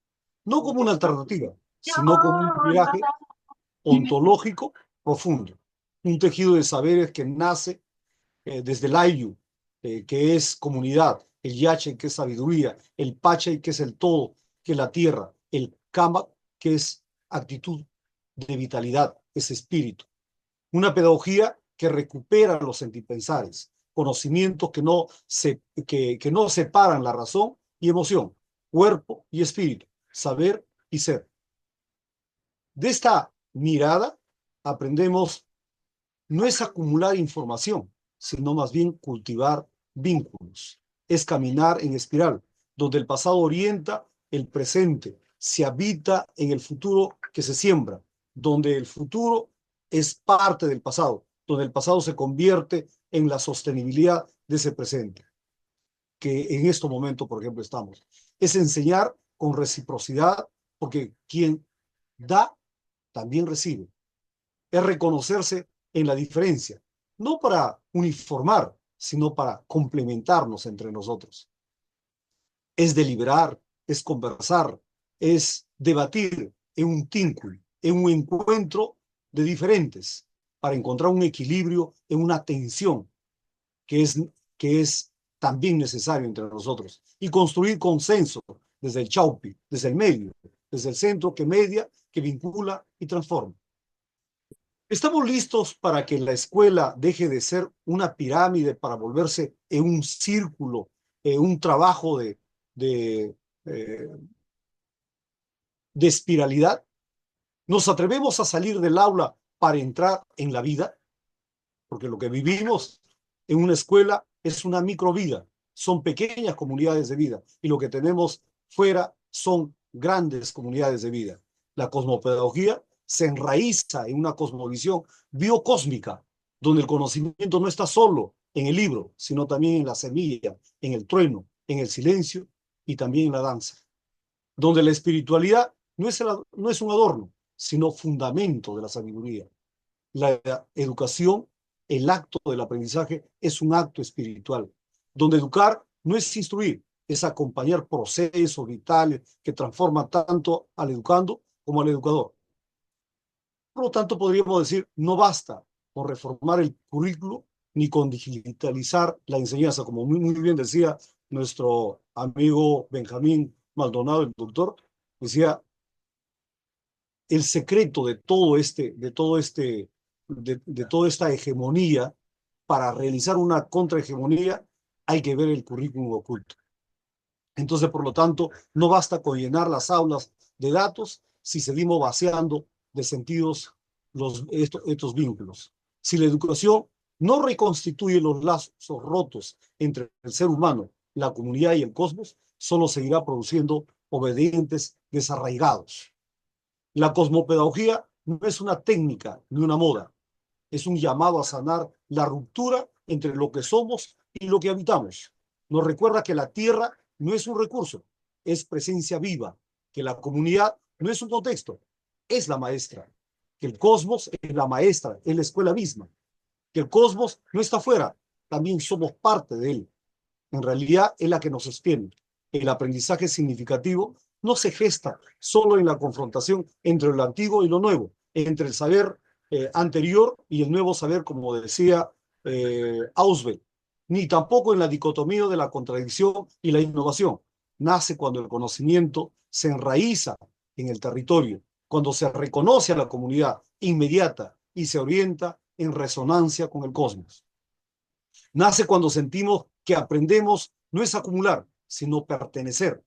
No como una alternativa, sino como un viaje ontológico profundo. Un tejido de saberes que nace desde el Ayu, que es comunidad, el Yache, que es sabiduría, el Pache, que es el todo, que es la tierra, el Kama, que es actitud de vitalidad, es espíritu. Una pedagogía que recupera los sentipensares, conocimientos que no separan la razón y emoción, cuerpo y espíritu, saber y ser. De esta mirada aprendemos no es acumular información, sino más bien cultivar vínculos. Es caminar en espiral, donde el pasado orienta el presente, se habita en el futuro que se siembra, donde el futuro es parte del pasado, donde el pasado se convierte en la sostenibilidad de ese presente, que en este momento, por ejemplo, estamos. Es enseñar con reciprocidad, porque quien da, también recibe. Es reconocerse en la diferencia, no para uniformar, sino para complementarnos entre nosotros. Es deliberar, es conversar, es debatir en un tínculo, en un encuentro de diferentes, para encontrar un equilibrio en una tensión que es también necesario entre nosotros, y construir consenso desde el chaupi, desde el medio, desde el centro que media, que vincula y transforma. ¿Estamos listos para que la escuela deje de ser una pirámide para volverse en un círculo, un trabajo de espiralidad? ¿Nos atrevemos a salir del aula para entrar en la vida? Porque lo que vivimos en una escuela es una microvida, son pequeñas comunidades de vida, y lo que tenemos fuera son grandes comunidades de vida. La cosmopedagogía se enraiza en una cosmovisión biocósmica, donde el conocimiento no está solo en el libro, sino también en la semilla, en el trueno, en el silencio y también en la danza, donde la espiritualidad no es un adorno, sino fundamento de la sabiduría. La educación, el acto del aprendizaje, es un acto espiritual, donde educar no es instruir, es acompañar procesos vitales que transforman tanto al educando como al educador. Por lo tanto, podríamos decir, no basta con reformar el currículo ni con digitalizar la enseñanza, como muy bien decía nuestro amigo Benjamín Maldonado, el doctor, decía, el secreto de toda esta hegemonía, para realizar una contrahegemonía, hay que ver el currículum oculto. Entonces, por lo tanto, no basta con llenar las aulas de datos si seguimos vaciando de sentidos estos vínculos. Si la educación no reconstituye los lazos rotos entre el ser humano, la comunidad y el cosmos, solo seguirá produciendo obedientes desarraigados. La cosmopedagogía no es una técnica ni una moda, es un llamado a sanar la ruptura entre lo que somos y lo que habitamos. Nos recuerda que la tierra no es un recurso, es presencia viva, que la comunidad no es un contexto, es la maestra, que el cosmos es la maestra, es la escuela misma, que el cosmos no está fuera, también somos parte de él. En realidad es la que nos sostiene. El aprendizaje significativo no se gesta solo en la confrontación entre lo antiguo y lo nuevo, entre el saber anterior y el nuevo saber, como decía Ausubel, ni tampoco en la dicotomía de la contradicción y la innovación. Nace cuando el conocimiento se enraiza en el territorio, cuando se reconoce a la comunidad inmediata y se orienta en resonancia con el cosmos. Nace cuando sentimos que aprendemos no es acumular, sino pertenecer.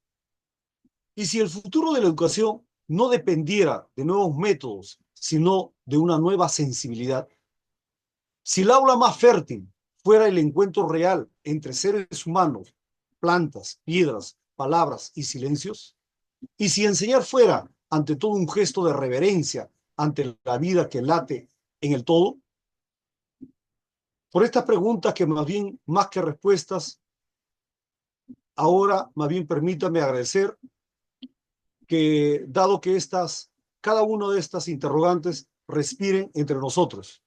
Y si el futuro de la educación no dependiera de nuevos métodos, sino de una nueva sensibilidad, si el aula más fértil fuera el encuentro real entre seres humanos, plantas, piedras, palabras y silencios, y si enseñar fuera ante todo un gesto de reverencia ante la vida que late en el todo, por estas preguntas que más que respuestas, ahora más bien permítame agradecer que, dado que cada una de estas interrogantes respiren entre nosotros.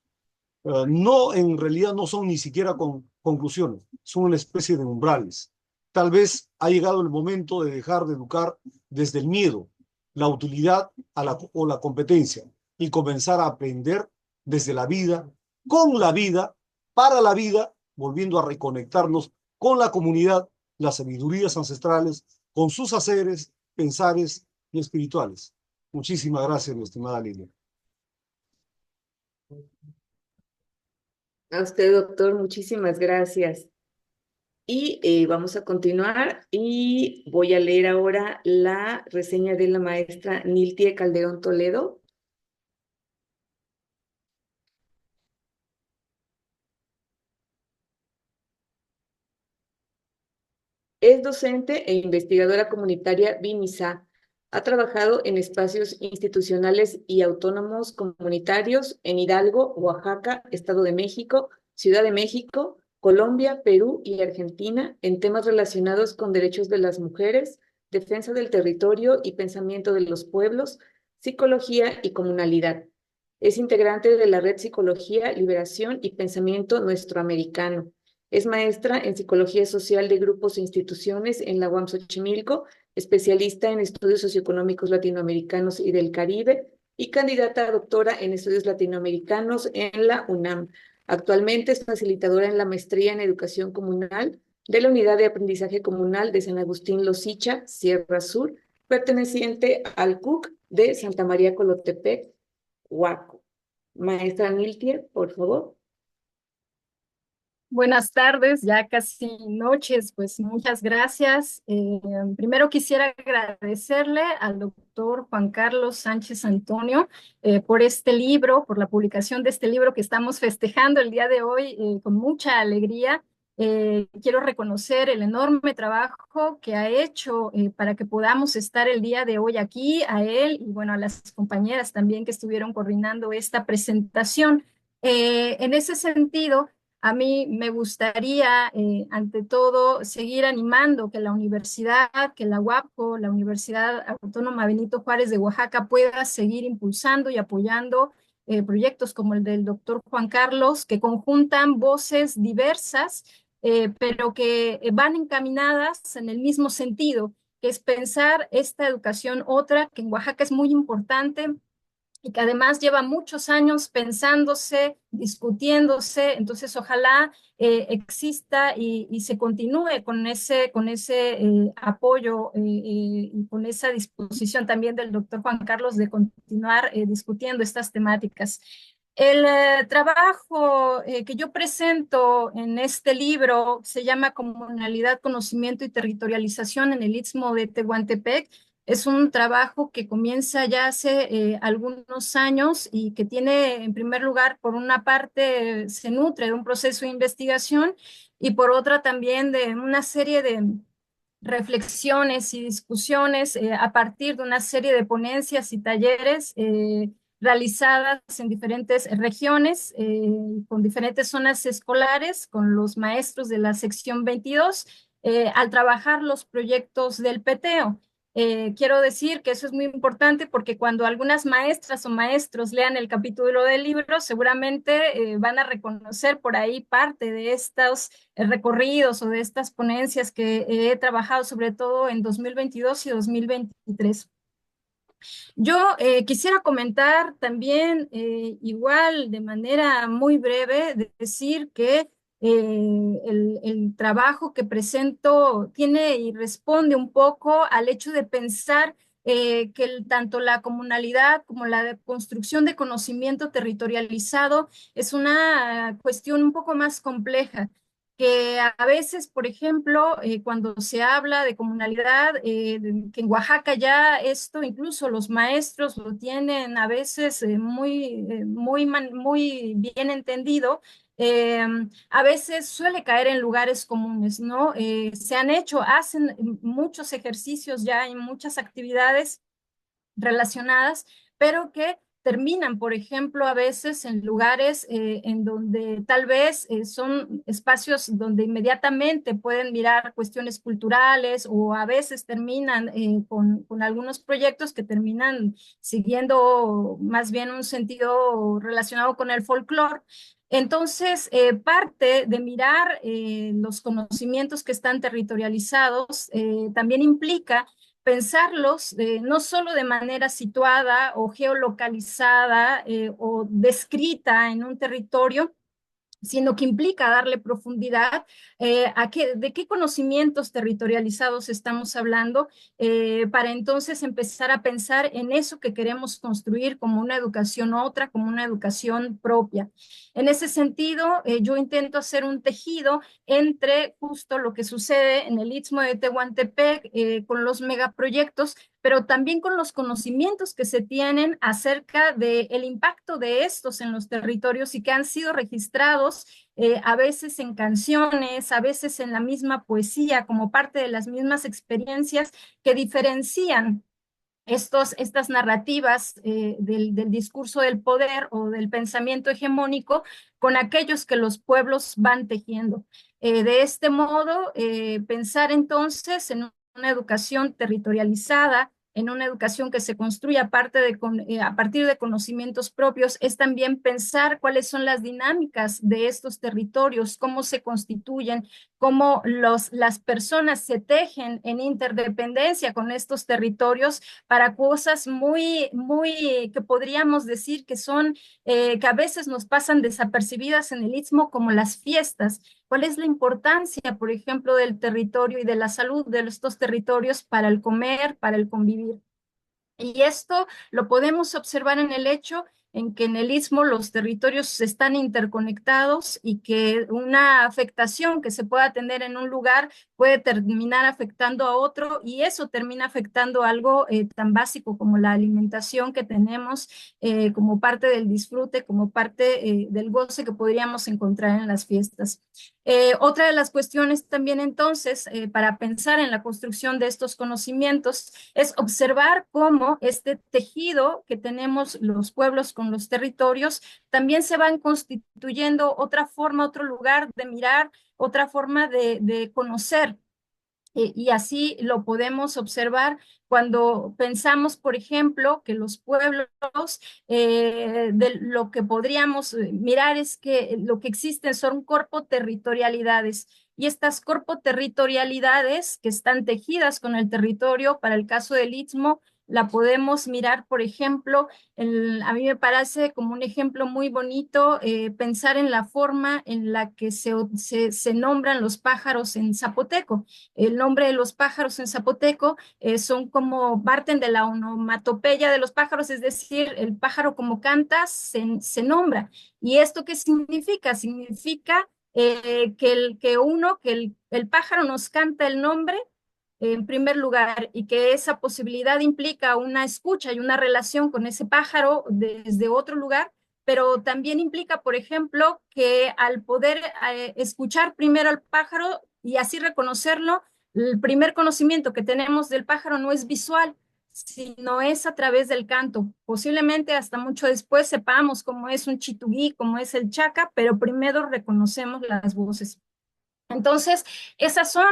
En realidad no son ni siquiera conclusiones, son una especie de umbrales. Tal vez ha llegado el momento de dejar de educar desde el miedo, la utilidad o la competencia, y comenzar a aprender desde la vida, con la vida, para la vida, volviendo a reconectarnos con la comunidad, las sabidurías ancestrales, con sus haceres, pensares y espirituales. Muchísimas gracias, mi estimada Lilia. A usted, doctor, muchísimas gracias. Y vamos a continuar y voy a leer ahora la reseña de la maestra Niltie Calderón Toledo. Es docente e investigadora comunitaria BIMISA. Ha trabajado en espacios institucionales y autónomos comunitarios en Hidalgo, Oaxaca, Estado de México, Ciudad de México, Colombia, Perú y Argentina en temas relacionados con derechos de las mujeres, defensa del territorio y pensamiento de los pueblos, psicología y comunalidad. Es integrante de la Red Psicología, Liberación y Pensamiento Nuestroamericano. Es maestra en Psicología Social de Grupos e Instituciones en la UAM Xochimilco, especialista en Estudios Socioeconómicos Latinoamericanos y del Caribe y candidata a doctora en Estudios Latinoamericanos en la UNAM. Actualmente es facilitadora en la Maestría en Educación Comunal de la Unidad de Aprendizaje Comunal de San Agustín Losicha, Sierra Sur, perteneciente al CUC de Santa María Colotepec, Huaco. Maestra Niltie, por favor. Buenas tardes, ya casi noches, pues muchas gracias. Primero quisiera agradecerle al doctor Juan Carlos Sánchez Antonio por este libro, por la publicación de este libro que estamos festejando el día de hoy con mucha alegría. Quiero reconocer el enorme trabajo que ha hecho para que podamos estar el día de hoy aquí, a él y bueno, a las compañeras también que estuvieron coordinando esta presentación. En ese sentido, a mí me gustaría, ante todo, seguir animando que la universidad, que la UAPCO, la Universidad Autónoma Benito Juárez de Oaxaca, pueda seguir impulsando y apoyando proyectos como el del doctor Juan Carlos, que conjuntan voces diversas, pero que van encaminadas en el mismo sentido, que es pensar esta educación otra, que en Oaxaca es muy importante y que además lleva muchos años pensándose, discutiéndose, entonces ojalá exista y se continúe con ese apoyo y con esa disposición también del doctor Juan Carlos de continuar discutiendo estas temáticas. El trabajo que yo presento en este libro se llama Comunalidad, Conocimiento y Territorialización en el Istmo de Tehuantepec. Es un trabajo que comienza ya hace algunos años y que tiene, en primer lugar, por una parte, se nutre de un proceso de investigación y por otra también de una serie de reflexiones y discusiones a partir de una serie de ponencias y talleres realizadas en diferentes regiones, con diferentes zonas escolares, con los maestros de la sección 22, al trabajar los proyectos del PTEO. Quiero decir que eso es muy importante porque cuando algunas maestras o maestros lean el capítulo del libro, seguramente van a reconocer por ahí parte de estos recorridos o de estas ponencias que he trabajado sobre todo en 2022 y 2023. Yo quisiera comentar también, igual de manera muy breve, decir que el trabajo que presento tiene y responde un poco al hecho de pensar que tanto la comunalidad como la construcción de conocimiento territorializado es una cuestión un poco más compleja que a veces, por ejemplo, cuando se habla de comunalidad, que en Oaxaca ya esto, incluso los maestros lo tienen a veces muy bien entendido, a veces suele caer en lugares comunes, ¿no? Hacen muchos ejercicios ya en muchas actividades relacionadas, pero que terminan, por ejemplo, a veces en lugares en donde tal vez son espacios donde inmediatamente pueden mirar cuestiones culturales o a veces terminan con algunos proyectos que terminan siguiendo más bien un sentido relacionado con el folclore. Entonces, parte de mirar los conocimientos que están territorializados también implica pensarlos no solo de manera situada o geolocalizada o descrita en un territorio, sino que implica darle profundidad de qué conocimientos territorializados estamos hablando para entonces empezar a pensar en eso que queremos construir como una educación otra, como una educación propia. En ese sentido, yo intento hacer un tejido entre justo lo que sucede en el Istmo de Tehuantepec con los megaproyectos, pero también con los conocimientos que se tienen acerca del impacto de estos en los territorios y que han sido registrados a veces en canciones, a veces en la misma poesía, como parte de las mismas experiencias que diferencian estas narrativas del discurso del poder o del pensamiento hegemónico con aquellos que los pueblos van tejiendo. De este modo, pensar entonces en una educación territorializada, en una educación que se construye a partir de conocimientos propios, es también pensar cuáles son las dinámicas de estos territorios, cómo se constituyen, cómo las personas se tejen en interdependencia con estos territorios para cosas que podríamos decir que son, que a veces nos pasan desapercibidas en el Istmo, como las fiestas. ¿Cuál es la importancia, por ejemplo, del territorio y de la salud de estos territorios para el comer, para el convivir? Y esto lo podemos observar en el hecho en que en el Istmo los territorios están interconectados y que una afectación que se pueda tener en un lugar puede terminar afectando a otro y eso termina afectando algo tan básico como la alimentación que tenemos como parte del disfrute, como parte del goce que podríamos encontrar en las fiestas. Otra de las cuestiones también entonces, para pensar en la construcción de estos conocimientos, es observar cómo este tejido que tenemos los pueblos con los territorios también se van constituyendo otra forma, otro lugar de mirar, otra forma de conocer. Y así lo podemos observar cuando pensamos, por ejemplo, que los pueblos, de lo que podríamos mirar es que lo que existen son corpoterritorialidades. Y estas corpoterritorialidades que están tejidas con el territorio, para el caso del Istmo, la podemos mirar, por ejemplo, a mí me parece como un ejemplo muy bonito pensar en la forma en la que se nombran los pájaros en zapoteco. El nombre de los pájaros en zapoteco son como parten de la onomatopeya de los pájaros, es decir, el pájaro como canta se nombra. ¿Y esto qué significa? Significa que el pájaro nos canta el nombre en primer lugar, y que esa posibilidad implica una escucha y una relación con ese pájaro desde otro lugar, pero también implica, por ejemplo, que al poder escuchar primero al pájaro y así reconocerlo, el primer conocimiento que tenemos del pájaro no es visual, sino es a través del canto. Posiblemente hasta mucho después sepamos cómo es un chitugui, cómo es el chaca, pero primero reconocemos las voces. Entonces, esas son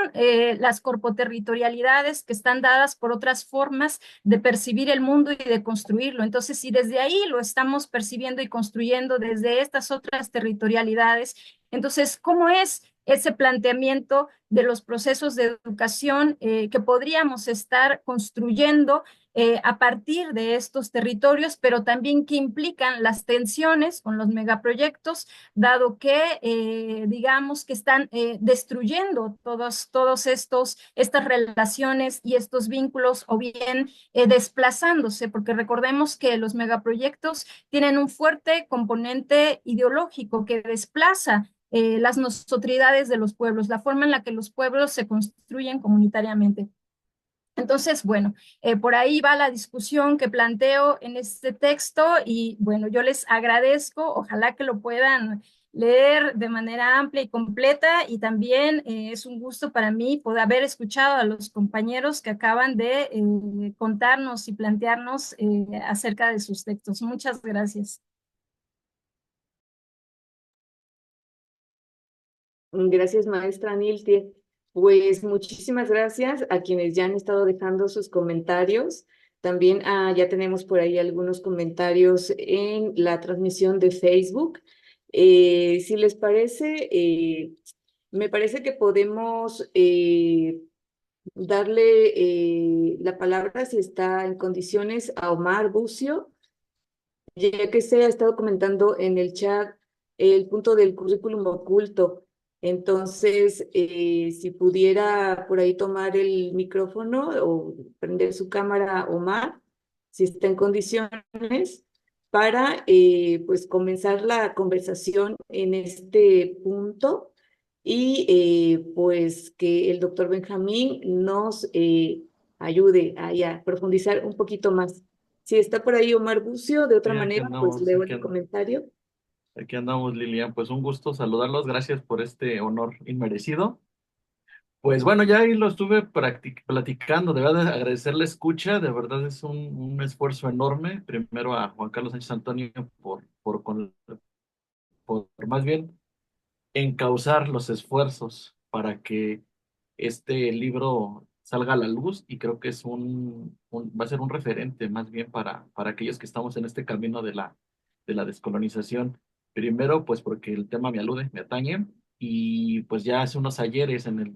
las corpoterritorialidades que están dadas por otras formas de percibir el mundo y de construirlo. Entonces, si desde ahí lo estamos percibiendo y construyendo desde estas otras territorialidades, entonces, ¿cómo es ese planteamiento de los procesos de educación que podríamos estar construyendo a partir de estos territorios, pero también que implican las tensiones con los megaproyectos, dado que digamos que están destruyendo estas relaciones y estos vínculos, o bien desplazándose, porque recordemos que los megaproyectos tienen un fuerte componente ideológico que desplaza las nosotridades de los pueblos, la forma en la que los pueblos se construyen comunitariamente. Entonces, bueno, por ahí va la discusión que planteo en este texto y bueno, yo les agradezco, ojalá que lo puedan leer de manera amplia y completa, y también es un gusto para mí poder haber escuchado a los compañeros que acaban de contarnos y plantearnos acerca de sus textos. Muchas gracias. Gracias, maestra Niltie. Pues muchísimas gracias a quienes ya han estado dejando sus comentarios. También ya tenemos por ahí algunos comentarios en la transmisión de Facebook. Si les parece, me parece que podemos darle la palabra, si está en condiciones, a Omar Bucio, ya que se ha estado comentando en el chat el punto del currículum oculto. Entonces, si pudiera por ahí tomar el micrófono o prender su cámara, Omar, si está en condiciones, para pues comenzar la conversación en este punto, y pues que el doctor Benjamín nos ayude a profundizar un poquito más. Si está por ahí Omar Bucio, de otra Sí, manera, pues leo el comentario. aquí andamos, Lilian. Pues un gusto saludarlos. Gracias por este honor inmerecido. Pues bueno, ya ahí lo estuve platicando. De verdad, agradecer la escucha. De verdad es un esfuerzo enorme. Primero a Juan Carlos Sánchez Antonio por más bien encauzar los esfuerzos para que este libro salga a la luz, y creo que es va a ser un referente más bien para aquellos que estamos en este camino de la descolonización. Primero, pues porque el tema me atañe, y pues ya hace unos ayeres, en el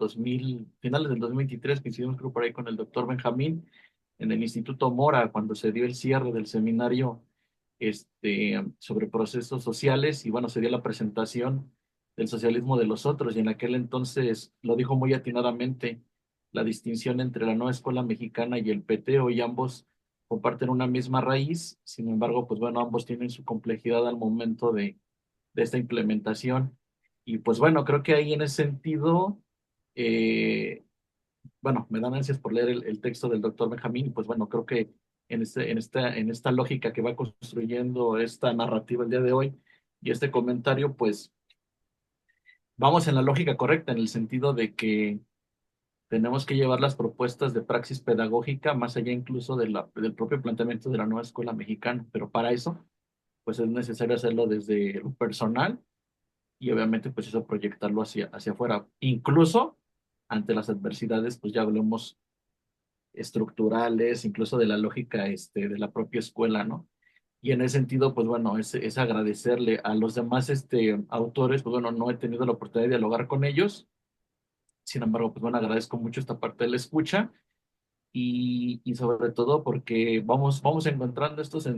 finales del 2023, que hicimos creo por ahí con el doctor Benjamín, en el Instituto Mora, cuando se dio el cierre del seminario sobre procesos sociales, y bueno, se dio la presentación del socialismo de los otros, y en aquel entonces lo dijo muy atinadamente: la distinción entre la nueva escuela mexicana y el PT, hoy ambos comparten una misma raíz. Sin embargo, pues bueno, ambos tienen su complejidad al momento de esta implementación. Y pues bueno, creo que ahí en ese sentido, bueno, me dan ansias por leer el texto del doctor Benjamín, y pues bueno, creo que en esta lógica que va construyendo esta narrativa el día de hoy y este comentario, pues vamos en la lógica correcta, en el sentido de que tenemos que llevar las propuestas de praxis pedagógica más allá incluso del propio planteamiento de la nueva escuela mexicana, pero para eso, pues es necesario hacerlo desde lo personal y obviamente pues eso proyectarlo hacia afuera, incluso ante las adversidades, pues ya hablemos estructurales, incluso de la lógica de la propia escuela, ¿no? Y en ese sentido, pues bueno, es agradecerle a los demás autores, pues bueno, no he tenido la oportunidad de dialogar con ellos, sin embargo, pues bueno, agradezco mucho esta parte de la escucha y sobre todo porque vamos encontrando estos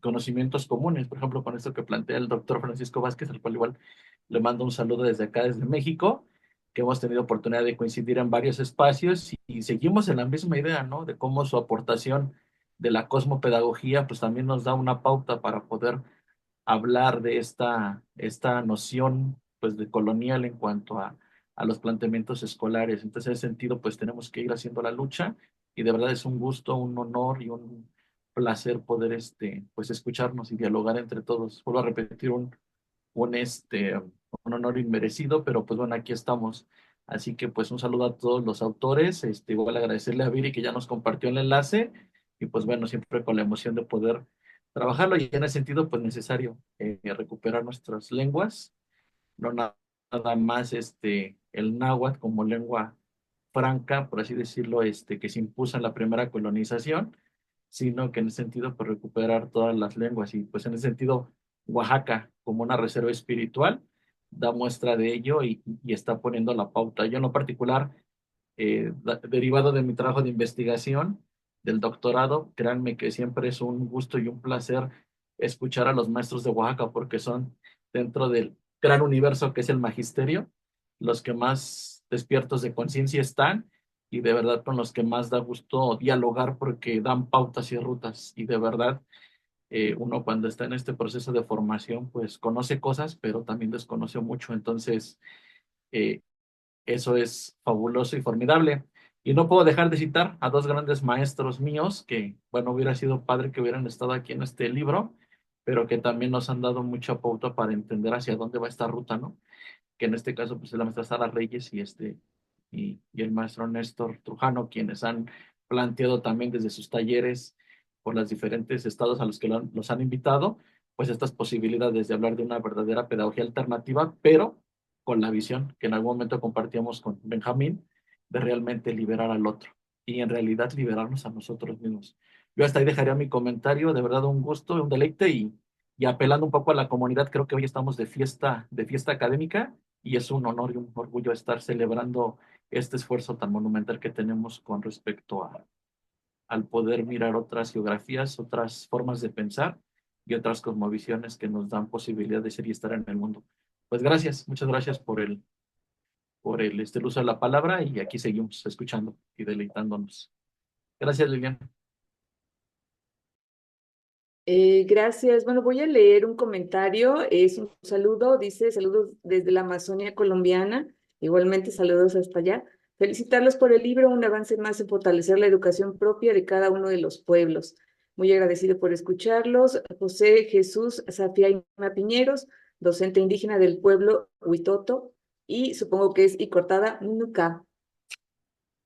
conocimientos comunes, por ejemplo, con esto que plantea el doctor Francisco Vázquez, al cual igual le mando un saludo desde acá, desde México, que hemos tenido oportunidad de coincidir en varios espacios y seguimos en la misma idea, ¿no? De cómo su aportación de la cosmopedagogía, pues también nos da una pauta para poder hablar de esta noción, pues, de colonial en cuanto a los planteamientos escolares. Entonces, en ese sentido, pues tenemos que ir haciendo la lucha y de verdad es un gusto, un honor y un placer poder, pues, escucharnos y dialogar entre todos. Vuelvo a repetir un honor inmerecido, pero pues bueno, aquí estamos. Así que pues un saludo a todos los autores, igual agradecerle a Viri que ya nos compartió el enlace y pues bueno, siempre con la emoción de poder trabajarlo y en ese sentido pues necesario recuperar nuestras lenguas, no nada más el náhuatl como lengua franca, por así decirlo, que se impuso en la primera colonización, sino que en ese sentido, pues recuperar todas las lenguas y pues en ese sentido, Oaxaca como una reserva espiritual da muestra de ello y está poniendo la pauta. Yo en lo particular, derivado de mi trabajo de investigación, del doctorado, créanme que siempre es un gusto y un placer escuchar a los maestros de Oaxaca porque son dentro del gran universo que es el magisterio, los que más despiertos de conciencia están y de verdad con los que más da gusto dialogar porque dan pautas y rutas y de verdad uno cuando está en este proceso de formación pues conoce cosas pero también desconoce mucho, entonces eh, eso es fabuloso y formidable. Y no puedo dejar de citar a dos grandes maestros míos que, bueno, hubiera sido padre que hubieran estado aquí en este libro, pero que también nos han dado mucha pauta para entender hacia dónde va esta ruta, ¿no? Que en este caso pues es la maestra Sara Reyes y el maestro Néstor Trujano, quienes han planteado también desde sus talleres por los diferentes estados a los que los han invitado, pues estas posibilidades de hablar de una verdadera pedagogía alternativa, pero con la visión que en algún momento compartíamos con Benjamín, de realmente liberar al otro y en realidad liberarnos a nosotros mismos. Yo hasta ahí dejaría mi comentario, de verdad un gusto, un deleite y apelando un poco a la comunidad, creo que hoy estamos de fiesta académica y es un honor y un orgullo estar celebrando este esfuerzo tan monumental que tenemos con respecto al poder mirar otras geografías, otras formas de pensar y otras cosmovisiones que nos dan posibilidad de ser y estar en el mundo. Pues gracias, muchas gracias el uso de la palabra y aquí seguimos escuchando y deleitándonos. Gracias, Lilian. Gracias. Bueno, voy a leer un comentario. Es un saludo, dice saludos desde la Amazonia colombiana. Igualmente saludos hasta allá. Felicitarlos por el libro, un avance más en fortalecer la educación propia de cada uno de los pueblos. Muy agradecido por escucharlos. José Jesús Safiaima Piñeros, docente indígena del pueblo Huitoto, y supongo que es Icortada Nuca.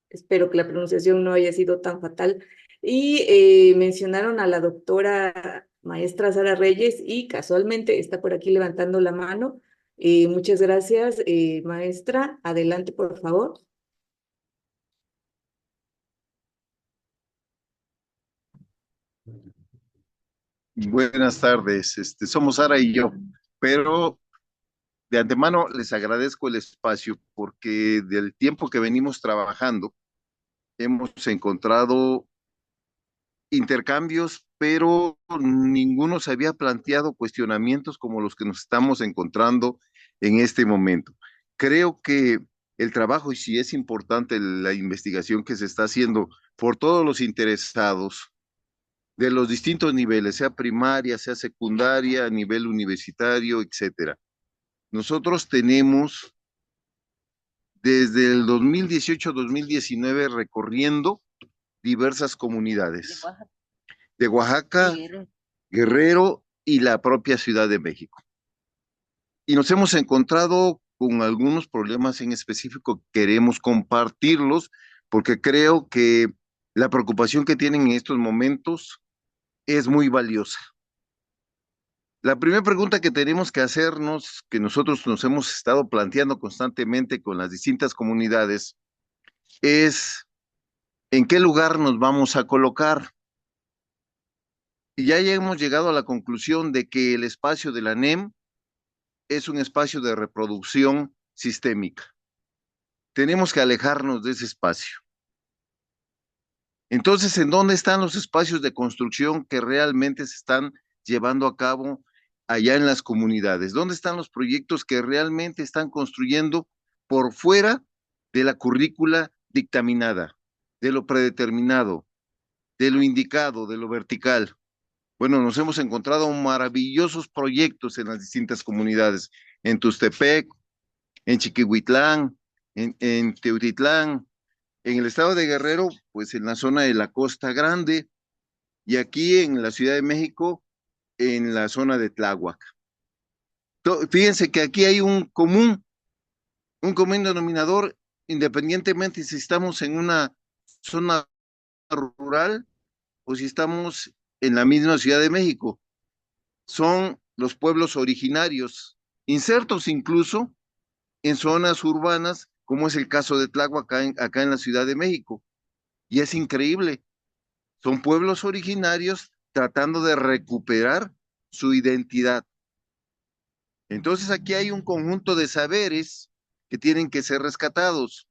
Espero que la pronunciación no haya sido tan fatal. Y mencionaron a la doctora maestra Sara Reyes y casualmente está por aquí levantando la mano. Muchas gracias, maestra. Adelante, por favor. Buenas tardes, somos Sara y yo, pero de antemano les agradezco el espacio porque del tiempo que venimos trabajando hemos encontrado intercambios, pero ninguno se había planteado cuestionamientos como los que nos estamos encontrando en este momento. Creo que el trabajo, y si es importante la investigación que se está haciendo por todos los interesados, de los distintos niveles, sea primaria, sea secundaria, a nivel universitario, etcétera. Nosotros tenemos desde el 2018-2019 recorriendo diversas comunidades de Oaxaca, Guerrero y la propia Ciudad de México. Y nos hemos encontrado con algunos problemas en específico, queremos compartirlos porque creo que la preocupación que tienen en estos momentos es muy valiosa. La primera pregunta que tenemos que hacernos, que nosotros nos hemos estado planteando constantemente con las distintas comunidades, es ¿en qué lugar nos vamos a colocar? Y ya hemos llegado a la conclusión de que el espacio de la NEM es un espacio de reproducción sistémica. Tenemos que alejarnos de ese espacio. Entonces, ¿en dónde están los espacios de construcción que realmente se están llevando a cabo allá en las comunidades? ¿Dónde están los proyectos que realmente están construyendo por fuera de la currícula dictaminada, de lo predeterminado, de lo indicado, de lo vertical? Bueno, nos hemos encontrado maravillosos proyectos en las distintas comunidades, en Tustepec, en Chiquihuitlán, en Teutitlán, en el estado de Guerrero, pues en la zona de la Costa Grande, y aquí en la Ciudad de México, en la zona de Tláhuac. Fíjense que aquí hay un común denominador, independientemente si estamos en una zona rural o si estamos en la misma Ciudad de México. Son los pueblos originarios, insertos incluso en zonas urbanas, como es el caso de Tláhuac acá en la Ciudad de México. Y es increíble, son pueblos originarios tratando de recuperar su identidad. Entonces aquí hay un conjunto de saberes que tienen que ser rescatados,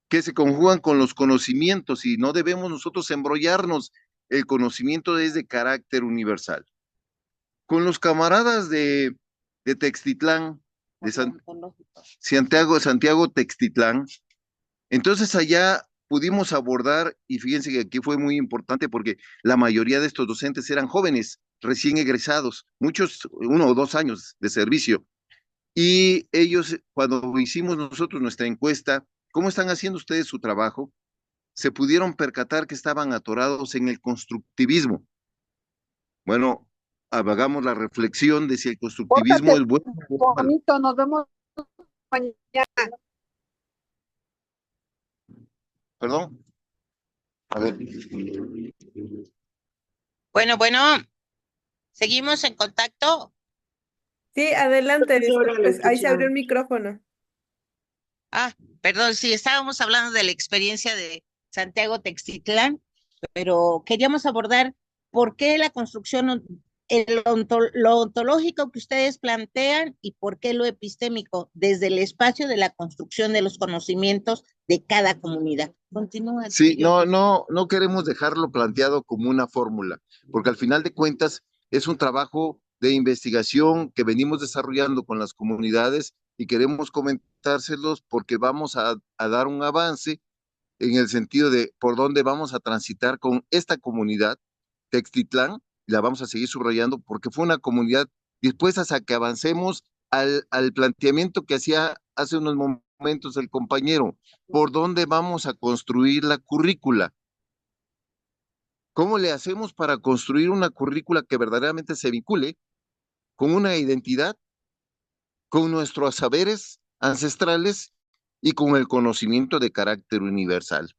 que se conjugan con los conocimientos y no debemos nosotros embrollarnos. El conocimiento es de carácter universal. Con los camaradas de Textitlán, de Santiago Textitlán, entonces allá pudimos abordar, y fíjense que aquí fue muy importante porque la mayoría de estos docentes eran jóvenes, recién egresados, muchos 1 o 2 años de servicio. Y ellos, cuando hicimos nosotros nuestra encuesta, ¿cómo están haciendo ustedes su trabajo? Se pudieron percatar que estaban atorados en el constructivismo. Bueno, hagamos la reflexión de si el constructivismo es bueno. Bonito, nos vemos mañana. Perdón. A ver. Bueno, seguimos en contacto. Sí, adelante, pues, ahí se abrió el micrófono. Perdón, sí, estábamos hablando de la experiencia de Santiago Textitlán, pero queríamos abordar por qué la construcción, lo ontológico que ustedes plantean y por qué lo epistémico, desde el espacio de la construcción de los conocimientos de cada comunidad. Continúa. Sí, no queremos dejarlo planteado como una fórmula, porque al final de cuentas es un trabajo de investigación que venimos desarrollando con las comunidades y queremos comentárselos porque vamos a dar un avance en el sentido de por dónde vamos a transitar con esta comunidad, Textitlán, y la vamos a seguir subrayando porque fue una comunidad dispuesta a que avancemos al planteamiento que hacía hace unos momentos el compañero, por dónde vamos a construir la currícula. ¿Cómo le hacemos para construir una currícula que verdaderamente se vincule con una identidad, con nuestros saberes ancestrales y con el conocimiento de carácter universal?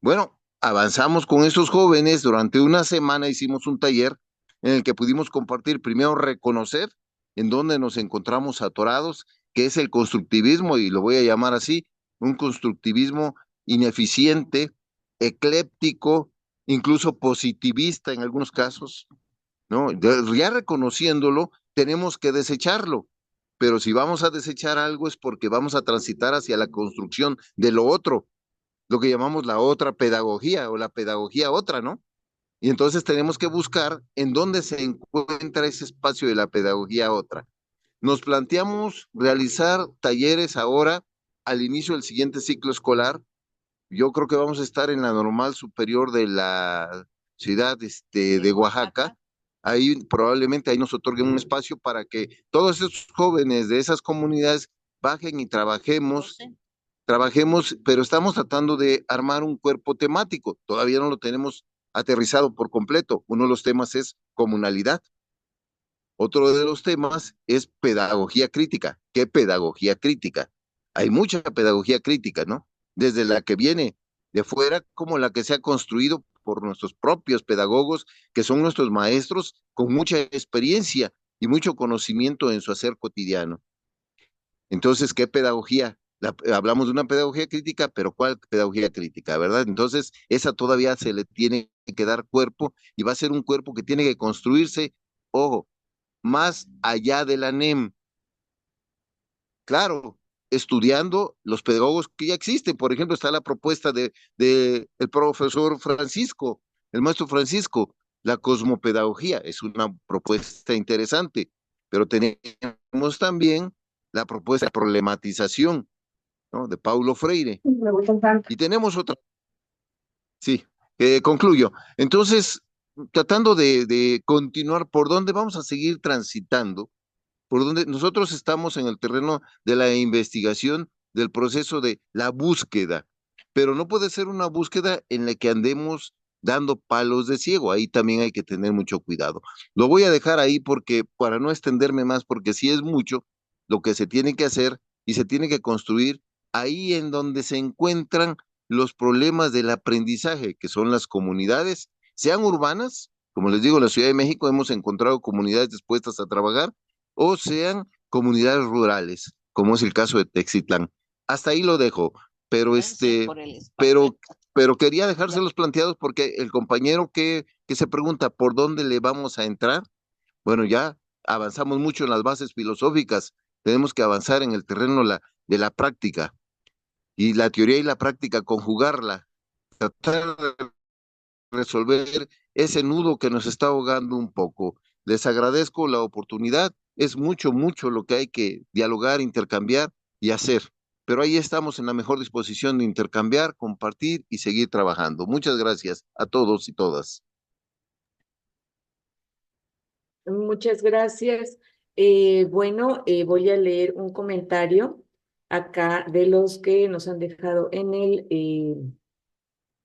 Bueno, avanzamos con estos jóvenes. Durante una semana hicimos un taller en el que pudimos compartir, primero reconocer en dónde nos encontramos atorados, que es el constructivismo, y lo voy a llamar así, un constructivismo ineficiente, ecléptico, incluso positivista en algunos casos, ¿no? Ya reconociéndolo, tenemos que desecharlo, pero si vamos a desechar algo es porque vamos a transitar hacia la construcción de lo otro, lo que llamamos la otra pedagogía o la pedagogía otra, ¿no? Y entonces tenemos que buscar en dónde se encuentra ese espacio de la pedagogía otra. Nos planteamos realizar talleres ahora al inicio del siguiente ciclo escolar. Yo creo que vamos a estar en la normal superior de la ciudad de Oaxaca. Ahí probablemente ahí nos otorguen un espacio para que todos esos jóvenes de esas comunidades bajen y trabajemos, pero estamos tratando de armar un cuerpo temático. Todavía no lo tenemos aterrizado por completo. Uno de los temas es comunalidad. Otro de los temas es pedagogía crítica. ¿Qué pedagogía crítica? Hay mucha pedagogía crítica, ¿no? Desde la que viene de fuera como la que se ha construido por nuestros propios pedagogos, que son nuestros maestros con mucha experiencia y mucho conocimiento en su hacer cotidiano. Entonces, ¿qué pedagogía? Hablamos de una pedagogía crítica, pero ¿cuál pedagogía crítica, verdad? Entonces, esa todavía se le tiene que dar cuerpo y va a ser un cuerpo que tiene que construirse, ojo, más allá de la NEM. Claro, estudiando los pedagogos que ya existen. Por ejemplo, está la propuesta de el profesor Francisco, el maestro Francisco, la cosmopedagogía. Es una propuesta interesante, pero tenemos también la propuesta de problematización, ¿no? De Paulo Freire. Y tenemos otra. Sí, concluyo. Entonces, tratando de continuar, ¿por dónde vamos a seguir transitando? Por donde nosotros estamos en el terreno de la investigación, del proceso de la búsqueda, pero no puede ser una búsqueda en la que andemos dando palos de ciego, ahí también hay que tener mucho cuidado. Lo voy a dejar ahí porque, para no extenderme más, porque sí es mucho lo que se tiene que hacer y se tiene que construir ahí en donde se encuentran los problemas del aprendizaje, que son las comunidades, sean urbanas, como les digo, en la Ciudad de México hemos encontrado comunidades dispuestas a trabajar, o sean comunidades rurales, como es el caso de Texitlán. Hasta ahí lo dejo, pero pero quería dejárselos planteados porque el compañero que se pregunta por dónde le vamos a entrar, bueno, ya avanzamos mucho en las bases filosóficas, tenemos que avanzar en el terreno de la práctica, y la teoría y la práctica, conjugarla, tratar de resolver ese nudo que nos está ahogando un poco. Les agradezco la oportunidad. Es mucho, mucho lo que hay que dialogar, intercambiar y hacer. Pero ahí estamos en la mejor disposición de intercambiar, compartir y seguir trabajando. Muchas gracias a todos y todas. Muchas gracias. Bueno, voy a leer un comentario acá de los que nos han dejado en el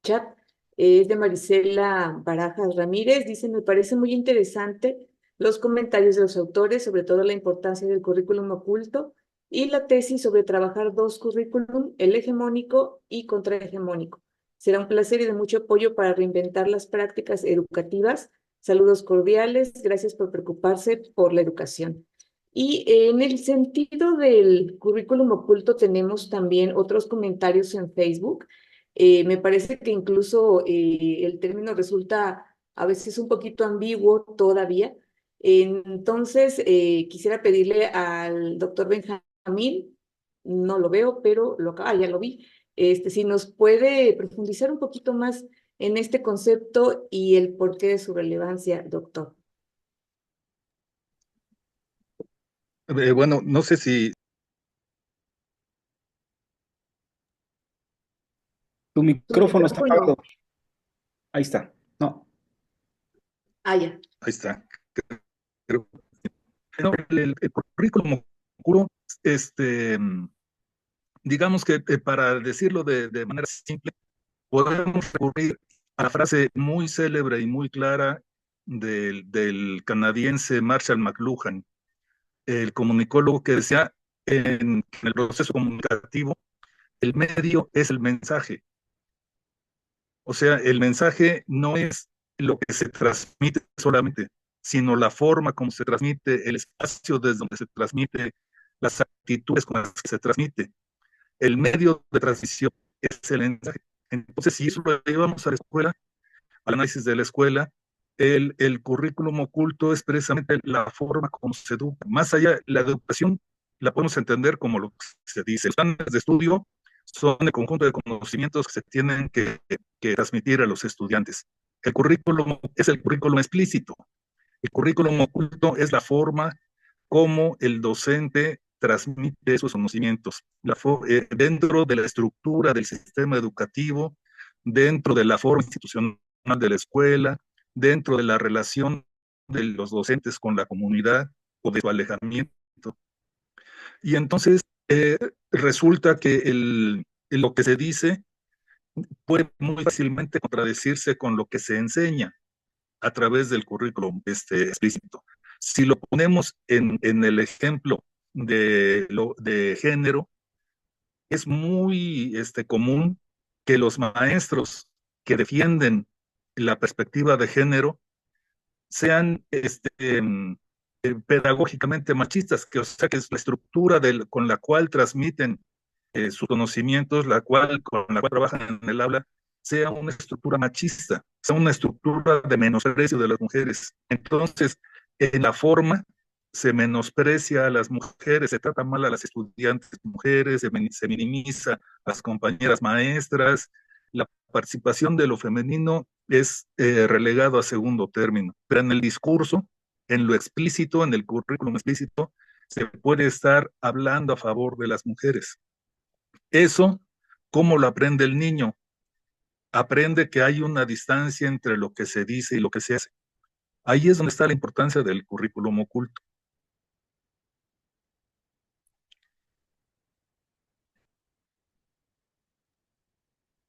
chat. Es de Marisela Barajas Ramírez. Dice, me parece muy interesante los comentarios de los autores, sobre todo la importancia del currículum oculto y la tesis sobre trabajar dos currículum, el hegemónico y contrahegemónico. Será un placer y de mucho apoyo para reinventar las prácticas educativas. Saludos cordiales, gracias por preocuparse por la educación. Y en el sentido del currículum oculto tenemos también otros comentarios en Facebook. Me parece que incluso el término resulta a veces un poquito ambiguo todavía. Entonces, quisiera pedirle al doctor Benjamín, no lo veo, pero ya lo vi, si nos puede profundizar un poquito más en este concepto y el porqué de su relevancia, doctor. Bueno, no sé si... Tu micrófono está apagado. Ahí está. No. Ya. Ahí está. El currículum oscuro, digamos que para decirlo de manera simple, podemos recurrir a la frase muy célebre y muy clara del canadiense Marshall McLuhan, el comunicólogo, que decía en el proceso comunicativo, el medio es el mensaje. O sea, el mensaje no es lo que se transmite solamente, sino la forma como se transmite, el espacio desde donde se transmite, las actitudes con las que se transmite. El medio de transmisión es el mensaje. Entonces, si eso lo llevamos a la escuela, al análisis de la escuela, el currículum oculto es precisamente la forma como se educa. Más allá, la educación la podemos entender como lo que se dice. Los planes de estudio son el conjunto de conocimientos que se tienen que transmitir a los estudiantes. El currículum es el currículum explícito. El currículum oculto es la forma como el docente transmite esos conocimientos dentro de la estructura del sistema educativo, dentro de la forma institucional de la escuela, dentro de la relación de los docentes con la comunidad o de su alejamiento. Y entonces resulta que lo que se dice puede muy fácilmente contradecirse con lo que se enseña a través del currículum explícito. Si lo ponemos en el ejemplo de género, es muy común que los maestros que defienden la perspectiva de género sean pedagógicamente machistas, o sea, que es la estructura con la cual transmiten sus conocimientos, con la cual trabajan en el aula, sea una estructura machista, sea una estructura de menosprecio de las mujeres. Entonces, en la forma se menosprecia a las mujeres, se trata mal a las estudiantes mujeres, se minimiza a las compañeras maestras, la participación de lo femenino es relegado a segundo término, pero en el discurso, en lo explícito, en el currículum explícito, se puede estar hablando a favor de las mujeres. Eso, ¿cómo lo aprende el niño? Aprende que hay una distancia entre lo que se dice y lo que se hace. Ahí es donde está la importancia del currículum oculto.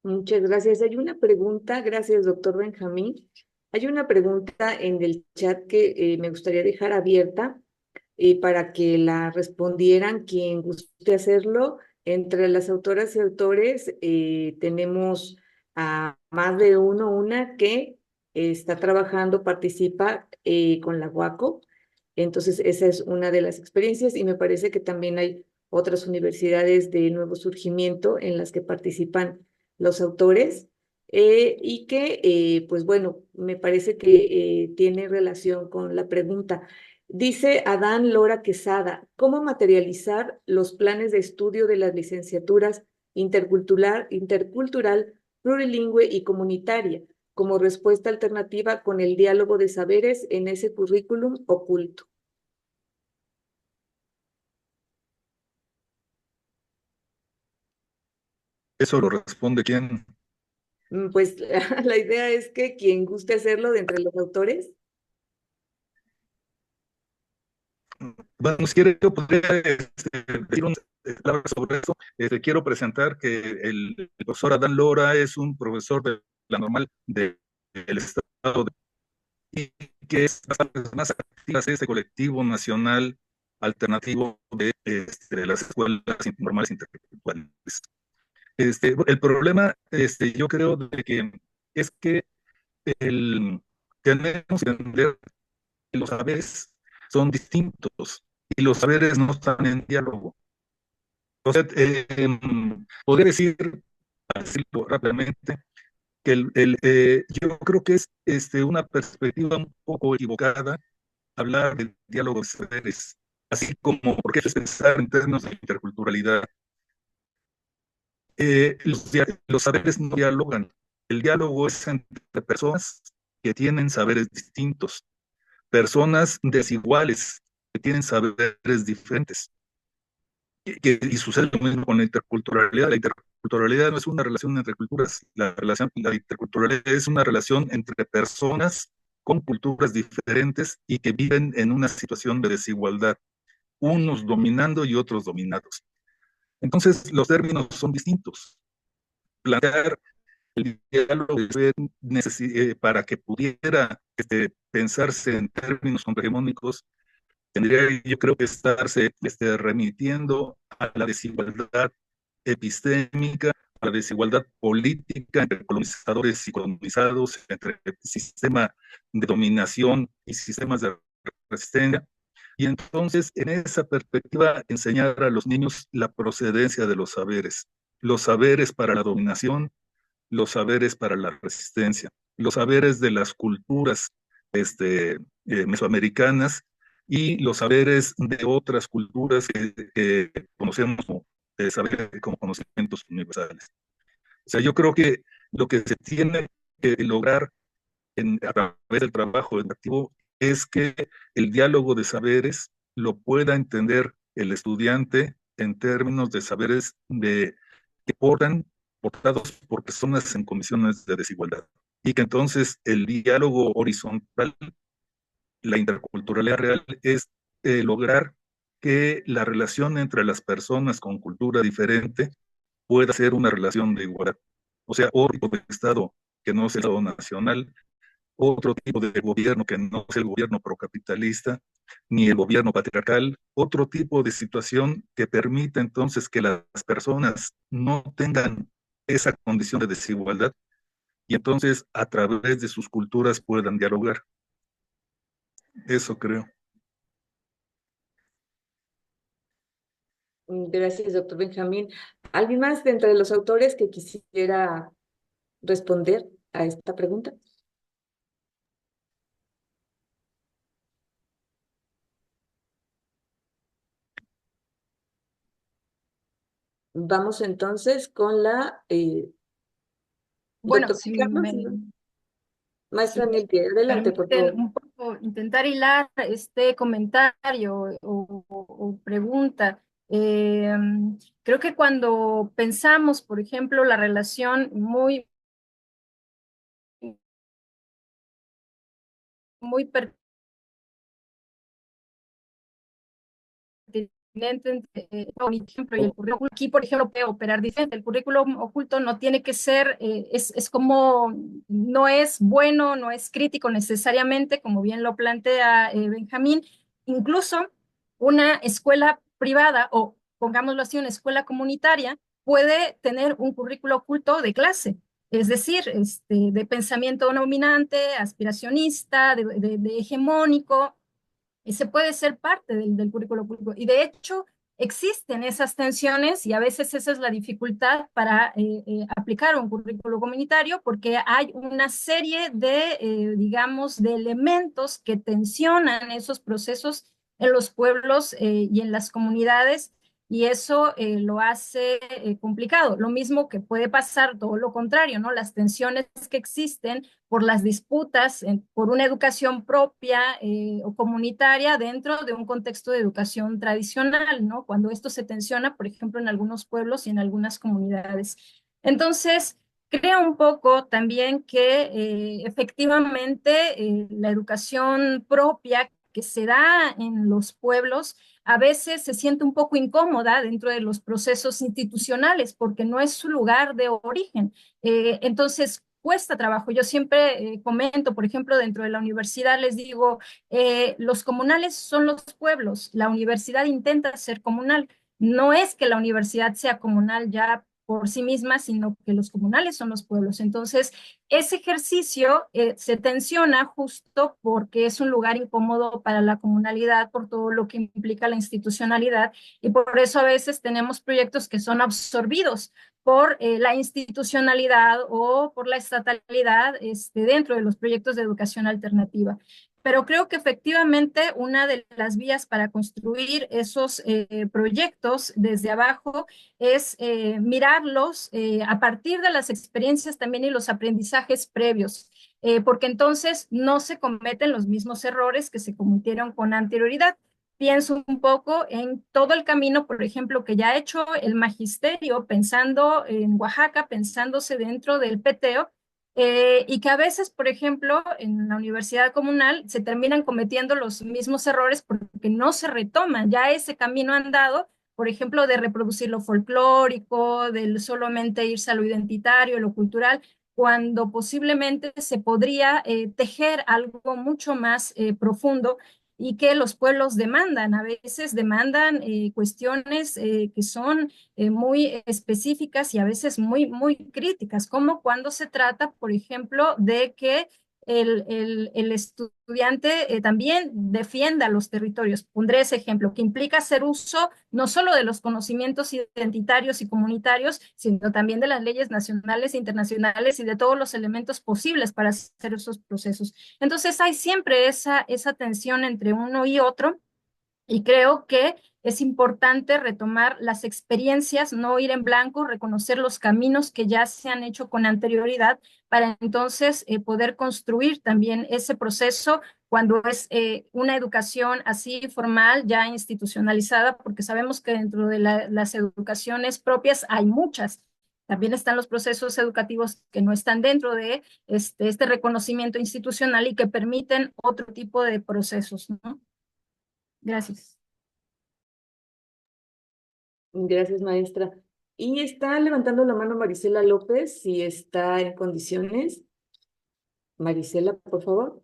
Muchas gracias. Hay una pregunta, gracias, doctor Benjamín. Hay una pregunta en el chat que me gustaría dejar abierta para que la respondieran quien guste hacerlo. Entre las autoras y autores tenemos a más de una que está trabajando, participa con la UACO. Entonces, esa es una de las experiencias y me parece que también hay otras universidades de nuevo surgimiento en las que participan los autores y que, pues bueno, me parece que tiene relación con la pregunta. Dice Adán Lora Quesada, ¿cómo materializar los planes de estudio de las licenciaturas intercultural, plurilingüe y comunitaria como respuesta alternativa con el diálogo de saberes en ese currículum oculto? ¿Eso lo responde quién? Pues la idea es que quien guste hacerlo de entre los autores. Bueno, si quiere, yo podría decir unas palabras sobre eso. Quiero presentar que el profesor Adán Lora es un profesor de la normal del Estado y que es más activa de este colectivo nacional alternativo de las escuelas normales interculturales. El problema, yo creo de que es que tenemos que entender que los saberes son distintos y los saberes no están en diálogo. O sea, podría decir, para decirlo rápidamente, que yo creo que es una perspectiva un poco equivocada hablar de diálogo de saberes, así como porque es pensar en términos de interculturalidad. Los saberes no dialogan. El diálogo es entre personas que tienen saberes distintos, personas desiguales que tienen saberes diferentes. Y sucede lo mismo con la interculturalidad. La interculturalidad no es una relación entre culturas, la interculturalidad es una relación entre personas con culturas diferentes y que viven en una situación de desigualdad, unos dominando y otros dominados. Entonces, los términos son distintos. Plantear el diálogo para que pudiera pensarse en términos contrahegemónicos tendría, yo creo, que estarse remitiendo a la desigualdad epistémica, a la desigualdad política entre colonizadores y colonizados, entre el sistema de dominación y sistemas de resistencia. Y entonces, en esa perspectiva, enseñar a los niños la procedencia de los saberes para la dominación, los saberes para la resistencia, los saberes de las culturas mesoamericanas y los saberes de otras culturas que conocemos como saberes como conocimientos universales. O sea, yo creo que lo que se tiene que lograr a través del trabajo educativo es que el diálogo de saberes lo pueda entender el estudiante en términos de saberes que portados por personas en condiciones de desigualdad. Y que entonces el diálogo horizontal, la interculturalidad real, es lograr que la relación entre las personas con cultura diferente pueda ser una relación de igualdad. O sea, otro Estado que no sea el Estado nacional otro tipo de gobierno que no es el gobierno procapitalista, ni el gobierno patriarcal, otro tipo de situación que permita entonces que las personas no tengan esa condición de desigualdad y entonces a través de sus culturas puedan dialogar. Eso creo. Gracias, doctor Benjamín. ¿Alguien más de entre los autores que quisiera responder a esta pregunta? Vamos entonces con la Bueno, doctora si Carlos, me, maestra si me Nelke, adelante, por permiten favor. un poco intentar hilar este comentario o pregunta. Creo que cuando pensamos, por ejemplo, la relación muy pertinente entre por ejemplo, y el currículum aquí, por ejemplo, puede operar diferente. El currículum oculto no tiene que ser, es como, no es bueno, no es crítico necesariamente, como bien lo plantea Benjamín. Incluso una escuela privada o, pongámoslo así, una escuela comunitaria puede tener un currículo oculto de clase. Es decir, de pensamiento dominante, aspiracionista, de hegemónico, ese puede ser parte del currículo público. Y de hecho, existen esas tensiones y a veces esa es la dificultad para aplicar un currículo comunitario porque hay una serie de, digamos, de elementos que tensionan esos procesos en los pueblos y en las comunidades y eso lo hace complicado. Lo mismo que puede pasar todo lo contrario, ¿no? Las tensiones que existen por las disputas, por una educación propia o comunitaria dentro de un contexto de educación tradicional, ¿no? Cuando esto se tensiona, por ejemplo, en algunos pueblos y en algunas comunidades. Entonces, creo un poco también que efectivamente la educación propia que se da en los pueblos a veces se siente un poco incómoda dentro de los procesos institucionales porque no es su lugar de origen. Entonces, cuesta trabajo. Yo siempre comento, por ejemplo, dentro de la universidad les digo, los comunales son los pueblos, la universidad intenta ser comunal. No es que la universidad sea comunal ya por sí misma, sino que los comunales son los pueblos. Entonces, ese ejercicio se tensiona justo porque es un lugar incómodo para la comunalidad por todo lo que implica la institucionalidad y por eso a veces tenemos proyectos que son absorbidos por la institucionalidad o por la estatalidad dentro de los proyectos de educación alternativa. Pero creo que efectivamente una de las vías para construir esos proyectos desde abajo es mirarlos a partir de las experiencias también y los aprendizajes previos, porque entonces no se cometen los mismos errores que se cometieron con anterioridad. Pienso un poco en todo el camino, por ejemplo, que ya ha hecho el magisterio pensando en Oaxaca, pensándose dentro del PTO, y que a veces, por ejemplo, en la universidad comunal se terminan cometiendo los mismos errores porque no se retoman ya ese camino andado, por ejemplo, de reproducir lo folclórico, de solamente irse a lo identitario, lo cultural, cuando posiblemente se podría tejer algo mucho más profundo y que los pueblos demandan. A veces demandan cuestiones que son muy específicas y a veces muy críticas, como cuando se trata, por ejemplo, de que el estudiante también defienda los territorios. Pondré ese ejemplo, que implica hacer uso no solo de los conocimientos identitarios y comunitarios, sino también de las leyes nacionales e internacionales y de todos los elementos posibles para hacer esos procesos. Entonces hay siempre esa tensión entre uno y otro y creo que es importante retomar las experiencias, no ir en blanco, reconocer los caminos que ya se han hecho con anterioridad para entonces poder construir también ese proceso cuando es una educación así formal, ya institucionalizada, porque sabemos que dentro de las educaciones propias hay muchas. También están los procesos educativos que no están dentro de este reconocimiento institucional y que permiten otro tipo de procesos, ¿no? Gracias. Gracias, maestra. Y está levantando la mano Marisela López, si está en condiciones. Marisela, por favor.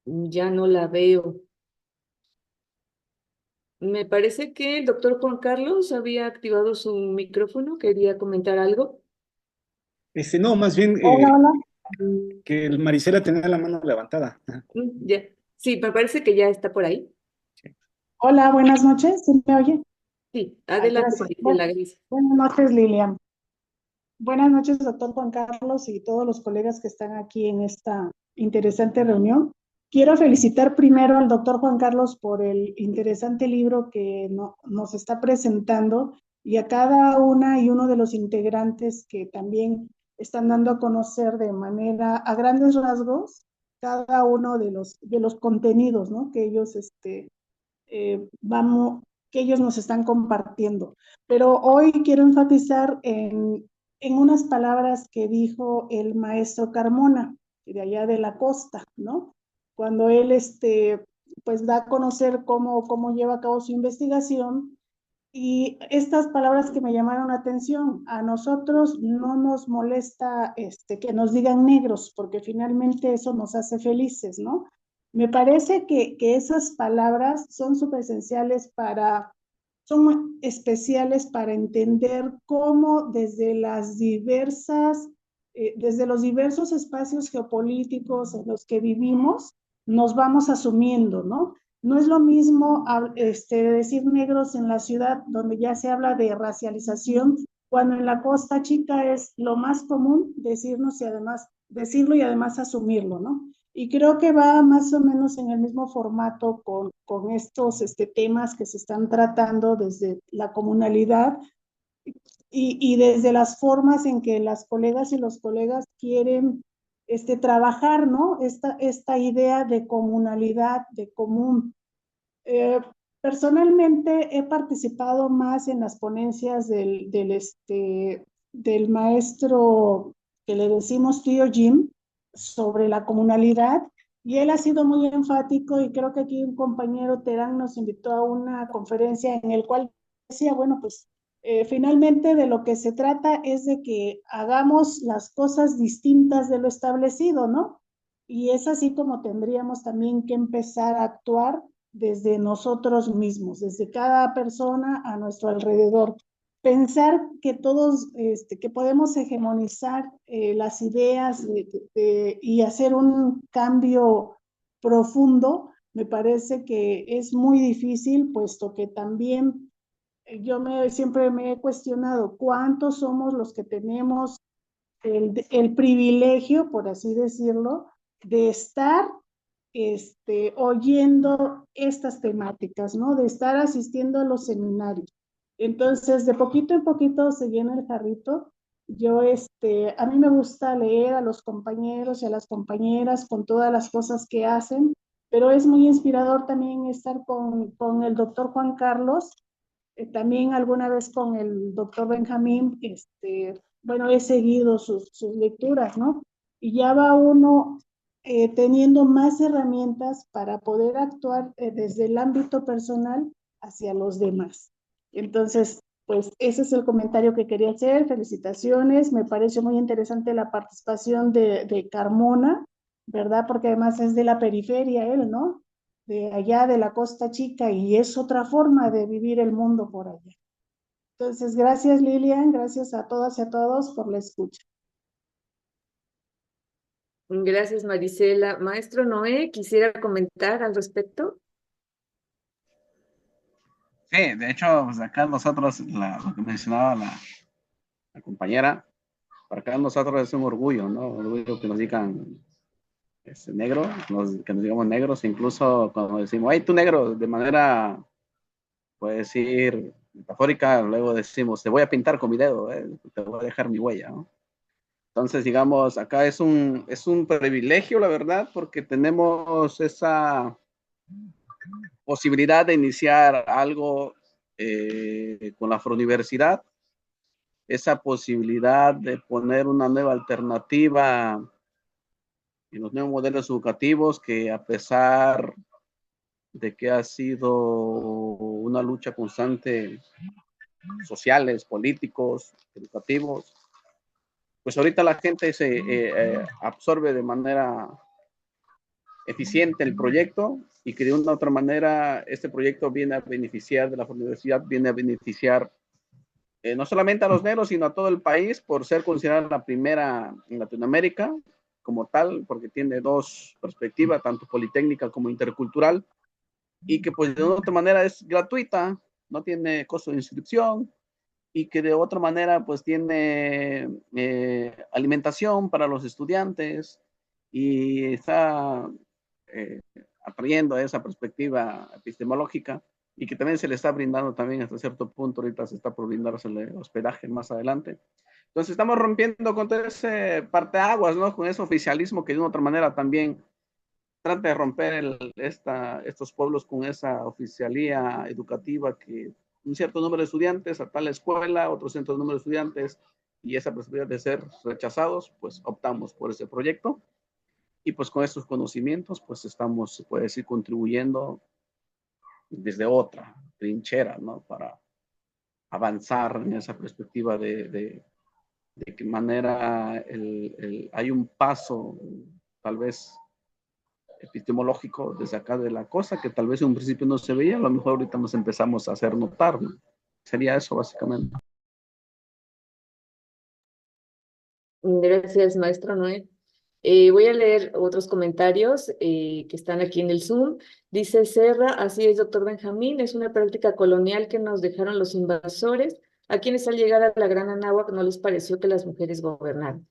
Ya no la veo. Me parece que el doctor Juan Carlos había activado su micrófono, quería comentar algo. No, más bien Hola, hola. que el Marisela tenía la mano levantada. Ajá. Ya. Sí, me parece que ya está por ahí. Hola, buenas noches. ¿Sí me oye? Sí, Ay, adelante, gracias. Marisela, gracias. Buenas noches, Lilian. Buenas noches, doctor Juan Carlos y todos los colegas que están aquí en esta interesante reunión. Quiero felicitar primero al doctor Juan Carlos por el interesante libro que nos está presentando y a cada una y uno de los integrantes que también están dando a conocer de manera, a grandes rasgos, cada uno de los contenidos, ¿no? Que ellos que ellos nos están compartiendo. Pero hoy quiero enfatizar en unas palabras que dijo el maestro Carmona, de allá de la costa, ¿no? Cuando él pues da a conocer cómo lleva a cabo su investigación. Y estas palabras que me llamaron la atención, a nosotros no nos molesta que nos digan negros, porque finalmente eso nos hace felices, ¿no? Me parece que esas palabras son súper esenciales son especiales para entender cómo desde los diversos espacios geopolíticos en los que vivimos, nos vamos asumiendo, ¿no? No es lo mismo decir negros en la ciudad donde ya se habla de racialización, cuando en la Costa Chica es lo más común decirlo y además asumirlo, ¿no? Y creo que va más o menos en el mismo formato con estos temas que se están tratando desde la comunalidad y desde las formas en que las colegas y los colegas quieren trabajar, ¿no? Esta idea de comunalidad, de común. Personalmente he participado más en las ponencias del maestro que le decimos tío Jim sobre la comunalidad y él ha sido muy enfático y creo que aquí un compañero Terán nos invitó a una conferencia en el cual decía, bueno, pues finalmente de lo que se trata es de que hagamos las cosas distintas de lo establecido, ¿no? Y es así como tendríamos también que empezar a actuar desde nosotros mismos, desde cada persona a nuestro alrededor. Pensar que todos, que podemos hegemonizar las ideas y hacer un cambio profundo, me parece que es muy difícil, puesto que también siempre me he cuestionado cuántos somos los que tenemos el privilegio, por así decirlo, de estar oyendo estas temáticas, ¿no? De estar asistiendo a los seminarios. Entonces, de poquito en poquito se llena el jarrito. A mí me gusta leer a los compañeros y a las compañeras con todas las cosas que hacen, pero es muy inspirador también estar con el doctor Juan Carlos, también alguna vez con el doctor Benjamín, bueno, he seguido sus lecturas, ¿no? Y ya va uno teniendo más herramientas para poder actuar desde el ámbito personal hacia los demás. Entonces, pues ese es el comentario que quería hacer. Felicitaciones, me pareció muy interesante la participación de Carmona, ¿verdad? Porque además es de la periferia él, ¿no? De allá de la Costa Chica y es otra forma de vivir el mundo por allá. Entonces, gracias Lilian, gracias a todas y a todos por la escucha. Gracias, Marisela. Maestro Noé, ¿quisiera comentar al respecto? Sí, de hecho, pues acá nosotros, lo que mencionaba la compañera, para acá nosotros es un orgullo, ¿no? Orgullo que nos digan negro, que nos digamos negros, incluso cuando decimos, hey, tú negro, de manera, puede decir, metafórica, luego decimos, te voy a pintar con mi dedo, te voy a dejar mi huella, ¿no? Entonces, digamos, acá es un privilegio, la verdad, porque tenemos esa posibilidad de iniciar algo con la Afrouniversidad, esa posibilidad de poner una nueva alternativa en los nuevos modelos educativos que a pesar de que ha sido una lucha constante, sociales, políticos, educativos, pues ahorita la gente se absorbe de manera eficiente el proyecto y que de una u otra manera este proyecto viene a beneficiar de la universidad, viene a beneficiar no solamente a los negros, sino a todo el país por ser considerada la primera en Latinoamérica como tal, porque tiene dos perspectivas, tanto politécnica como intercultural, y que pues de una u otra manera es gratuita, no tiene costo de inscripción, y que de otra manera pues tiene alimentación para los estudiantes y está atrayendo a esa perspectiva epistemológica y que también se le está brindando también hasta cierto punto, ahorita se está por brindársele hospedaje más adelante. Entonces estamos rompiendo con todo ese parteaguas, ¿no? Con ese oficialismo que de una otra manera también trata de romper estos pueblos con esa oficialía educativa que un cierto número de estudiantes a tal escuela, otro cierto número de estudiantes y esa posibilidad de ser rechazados, pues optamos por ese proyecto y pues con estos conocimientos pues estamos, se puede decir, contribuyendo desde otra trinchera, ¿no? Para avanzar en esa perspectiva de qué manera hay un paso tal vez epistemológico desde acá de la cosa que tal vez en un principio no se veía, a lo mejor ahorita nos empezamos a hacer notar, ¿no? Sería eso básicamente. Gracias, maestro Noé. Voy a leer otros comentarios que están aquí en el Zoom. Dice Serra, así es, doctor Benjamín, es una práctica colonial que nos dejaron los invasores, a quienes al llegar a la Gran Anáhuac no les pareció que las mujeres gobernaran.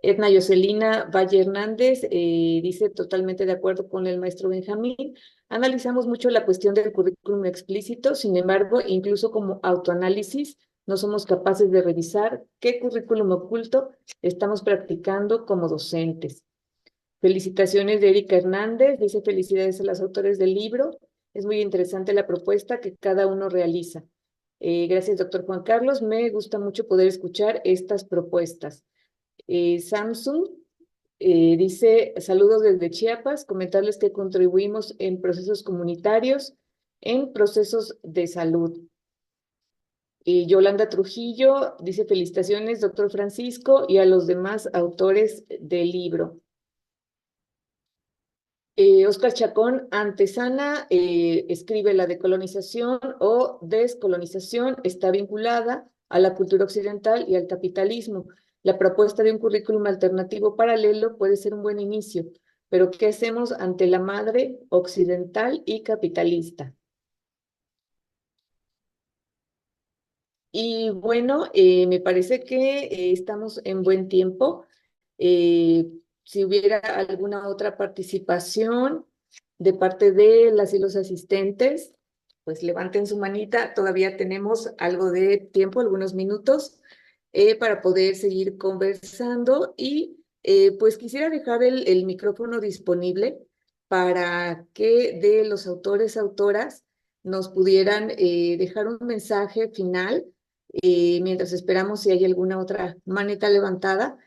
Edna Yoselina Valle Hernández dice totalmente de acuerdo con el maestro Benjamín. Analizamos mucho la cuestión del currículum explícito, sin embargo, incluso como autoanálisis, no somos capaces de revisar qué currículum oculto estamos practicando como docentes. Felicitaciones de Erika Hernández, dice felicidades a los autores del libro. Es muy interesante la propuesta que cada uno realiza. Gracias, doctor Juan Carlos. Me gusta mucho poder escuchar estas propuestas. Samsung dice, saludos desde Chiapas, comentarles que contribuimos en procesos comunitarios, en procesos de salud. Yolanda Trujillo dice, felicitaciones, doctor Francisco, y a los demás autores del libro. Oscar Chacón Antesana escribe, la decolonización o descolonización está vinculada a la cultura occidental y al capitalismo. La propuesta de un currículum alternativo paralelo puede ser un buen inicio, pero ¿qué hacemos ante la madre occidental y capitalista? Y bueno, me parece que estamos en buen tiempo. Si hubiera alguna otra participación de parte de las y los asistentes, pues levanten su manita. Todavía tenemos algo de tiempo, algunos minutos, para poder seguir conversando. Y pues quisiera dejar el micrófono disponible para que de los autores, autoras, nos pudieran dejar un mensaje final mientras esperamos si hay alguna otra maneta levantada.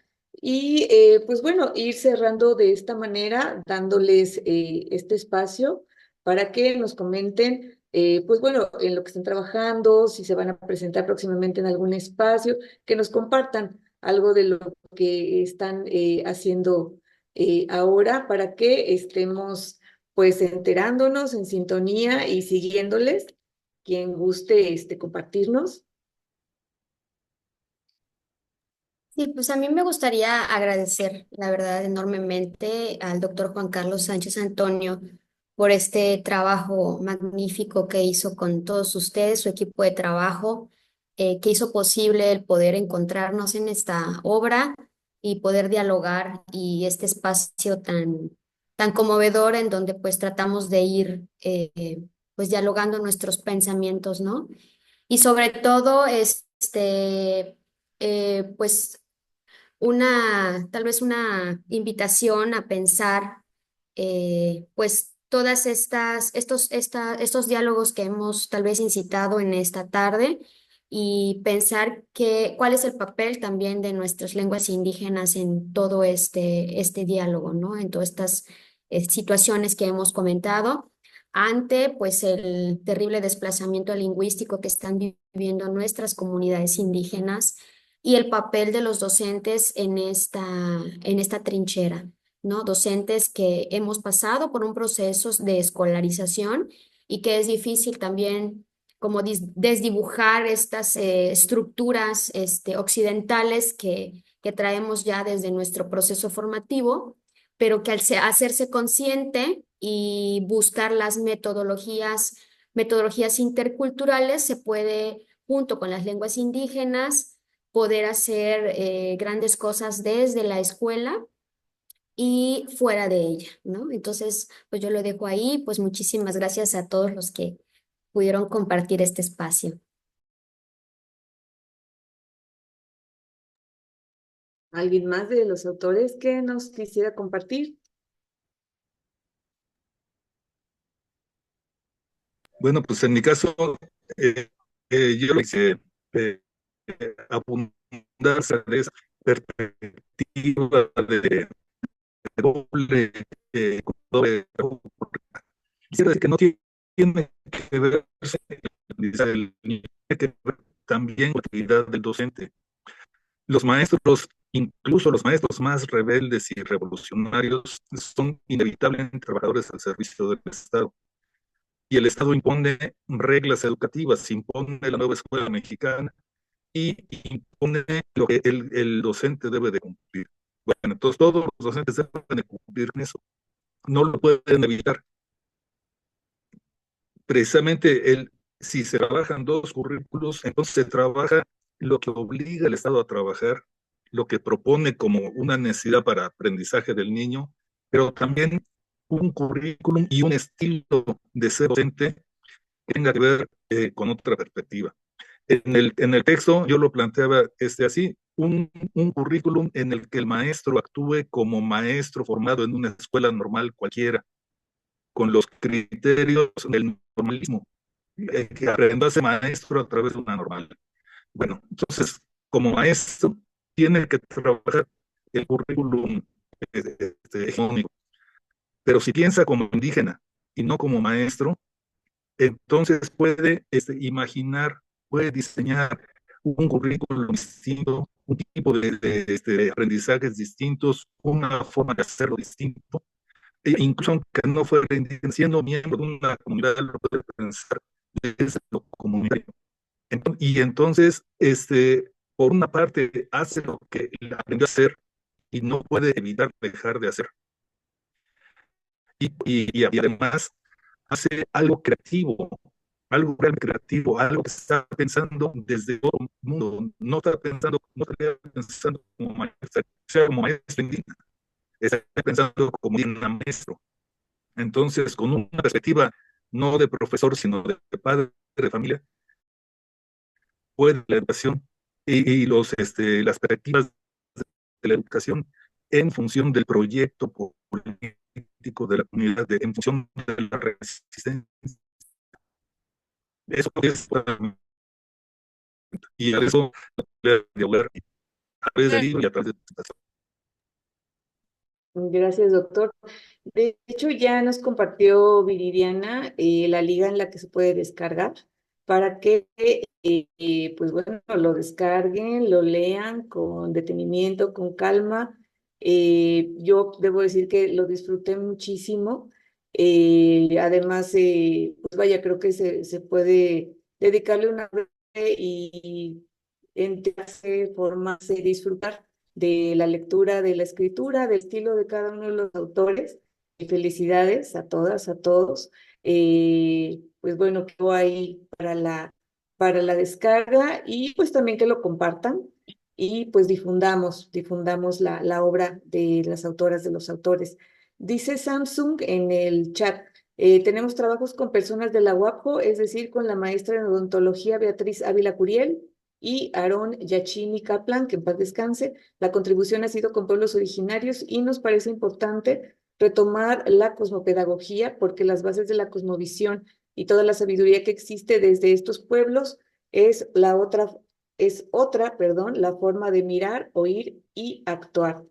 Y pues bueno, ir cerrando de esta manera, dándoles este espacio para que nos comenten, pues bueno, en lo que están trabajando, si se van a presentar próximamente en algún espacio, que nos compartan algo de lo que están haciendo ahora para que estemos pues enterándonos en sintonía y siguiéndoles. Quien guste compartirnos. Sí, pues a mí me gustaría agradecer, la verdad, enormemente al doctor Juan Carlos Sánchez Antonio por este trabajo magnífico que hizo con todos ustedes, su equipo de trabajo, que hizo posible el poder encontrarnos en esta obra y poder dialogar y este espacio tan conmovedor en donde pues tratamos de ir pues dialogando nuestros pensamientos, ¿no? Y sobre todo, pues tal vez una invitación a pensar, pues todas estos diálogos que hemos tal vez incitado en esta tarde y pensar cuál es el papel también de nuestras lenguas indígenas en todo este diálogo, ¿no? En todas estas situaciones que hemos comentado. ante pues el terrible desplazamiento lingüístico que están viviendo nuestras comunidades indígenas y el papel de los docentes en esta trinchera, ¿no? Docentes que hemos pasado por un proceso de escolarización y que es difícil también como desdibujar estas estructuras occidentales que traemos ya desde nuestro proceso formativo, pero que al hacerse consciente y buscar las metodologías interculturales, se puede, junto con las lenguas indígenas, poder hacer grandes cosas desde la escuela y fuera de ella, ¿no? Entonces, pues yo lo dejo ahí, pues muchísimas gracias a todos los que pudieron compartir este espacio. ¿Alguien más de los autores que nos quisiera compartir? Bueno, pues en mi caso, yo lo hice abundancia de esa perspectiva de doble, doble. Quisiera decir que no tiene que verse el niño, tiene que ver también con la actividad del docente. Los maestros, incluso los maestros más rebeldes y revolucionarios, son inevitablemente trabajadores al servicio del Estado. Y el Estado impone reglas educativas, impone la nueva escuela mexicana y impone lo que el docente debe de cumplir. Bueno, entonces todos los docentes deben de cumplir con eso. No lo pueden evitar. Precisamente si se trabajan dos currículos, entonces se trabaja lo que obliga al Estado a trabajar, lo que propone como una necesidad para aprendizaje del niño, pero también un currículum y un estilo de ser docente que tenga que ver con otra perspectiva. En el texto yo lo planteaba así, un currículum en el que el maestro actúe como maestro formado en una escuela normal cualquiera, con los criterios del normalismo, que aprenda a ser maestro a través de una normal. Bueno, entonces, como maestro, tiene que trabajar el currículum hegemónico, pero si piensa como indígena y no como maestro, entonces puede imaginar, puede diseñar un currículum distinto, un tipo de aprendizajes distintos, una forma de hacerlo distinto. Incluso aunque no fuera indígena, siendo miembro de una comunidad, lo puede pensar desde lo comunitario. Y entonces, por una parte, hace lo que aprendió a hacer y no puede evitar dejar de hacer. Y además, hace algo creativo, algo realmente creativo, algo que está pensando desde otro mundo, no está pensando como maestro, como maestro indígena, está pensando como indígena maestro. Entonces, con una perspectiva no de profesor, sino de padre de familia, puede la educación y las perspectivas de la educación en función del proyecto político de la comunidad, en función de la resistencia. Eso es, y a eso de hablar a través del libro y a través de la presentación. Gracias, doctor. De hecho, ya nos compartió Viridiana la liga en la que se puede descargar para que, pues bueno, lo descarguen, lo lean con detenimiento, con calma. Yo debo decir que lo disfruté muchísimo. Además, pues vaya, creo que se puede dedicarle una hora y enterarse, formarse, disfrutar de la lectura, de la escritura, del estilo de cada uno de los autores. Y felicidades a todas, a todos. Pues bueno, quedó ahí para la descarga y pues también que lo compartan y pues difundamos la obra de las autoras, de los autores. Dice Samsung en el chat, tenemos trabajos con personas de la UAPJO, es decir, con la maestra en odontología Beatriz Ávila Curiel y Aarón Yachini Kaplan, que en paz descanse. La contribución ha sido con pueblos originarios y nos parece importante retomar la cosmopedagogía porque las bases de la cosmovisión y toda la sabiduría que existe desde estos pueblos es otra, la forma de mirar, oír y actuar.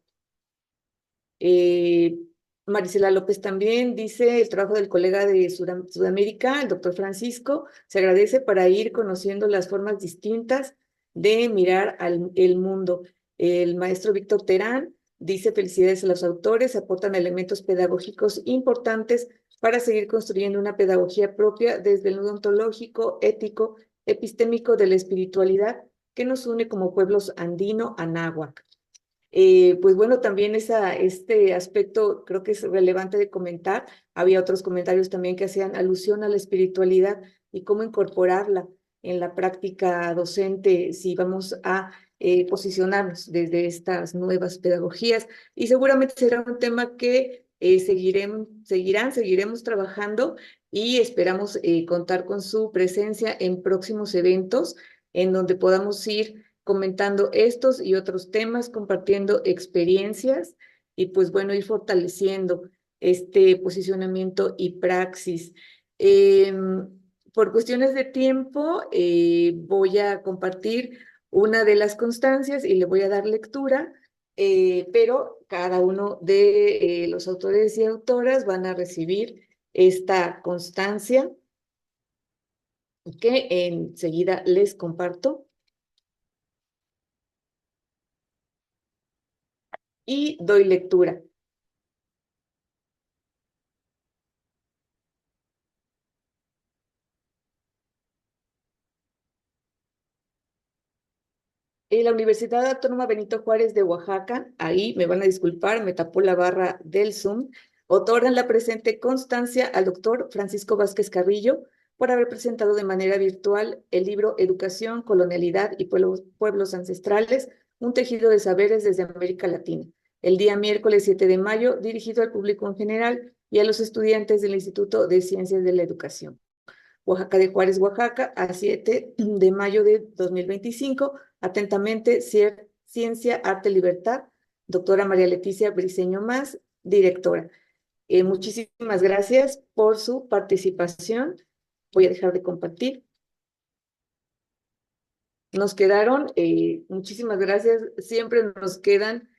Marisela López también dice, el trabajo del colega de Sudamérica, el doctor Francisco, se agradece para ir conociendo las formas distintas de mirar el mundo. El maestro Víctor Terán dice, felicidades a los autores, aportan elementos pedagógicos importantes para seguir construyendo una pedagogía propia desde el nudo ontológico, ético, epistémico de la espiritualidad que nos une como pueblos andino-anáhuac. Pues bueno, también este aspecto creo que es relevante de comentar. Había otros comentarios también que hacían alusión a la espiritualidad y cómo incorporarla en la práctica docente si vamos a posicionarnos desde estas nuevas pedagogías. Y seguramente será un tema que seguiremos trabajando y esperamos contar con su presencia en próximos eventos en donde podamos ir comentando estos y otros temas, compartiendo experiencias y pues bueno, ir fortaleciendo este posicionamiento y praxis. Por cuestiones de tiempo, voy a compartir una de las constancias y le voy a dar lectura, pero cada uno de los autores y autoras van a recibir esta constancia que enseguida les comparto. Y doy lectura. En la Universidad Autónoma Benito Juárez de Oaxaca, ahí me van a disculpar, me tapó la barra del Zoom, otorgan la presente constancia al doctor Francisco Vázquez Carrillo por haber presentado de manera virtual el libro Educación, Colonialidad y Pueblos Ancestrales, un tejido de saberes desde América Latina, el día miércoles 7 de mayo, dirigido al público en general y a los estudiantes del Instituto de Ciencias de la Educación. Oaxaca de Juárez, Oaxaca, a 7 de mayo de 2025. Atentamente, Ciencia, Arte, Libertad, doctora María Leticia Briceño Más, directora. Muchísimas gracias por su participación. Voy a dejar de compartir. Nos quedaron, muchísimas gracias, siempre nos quedan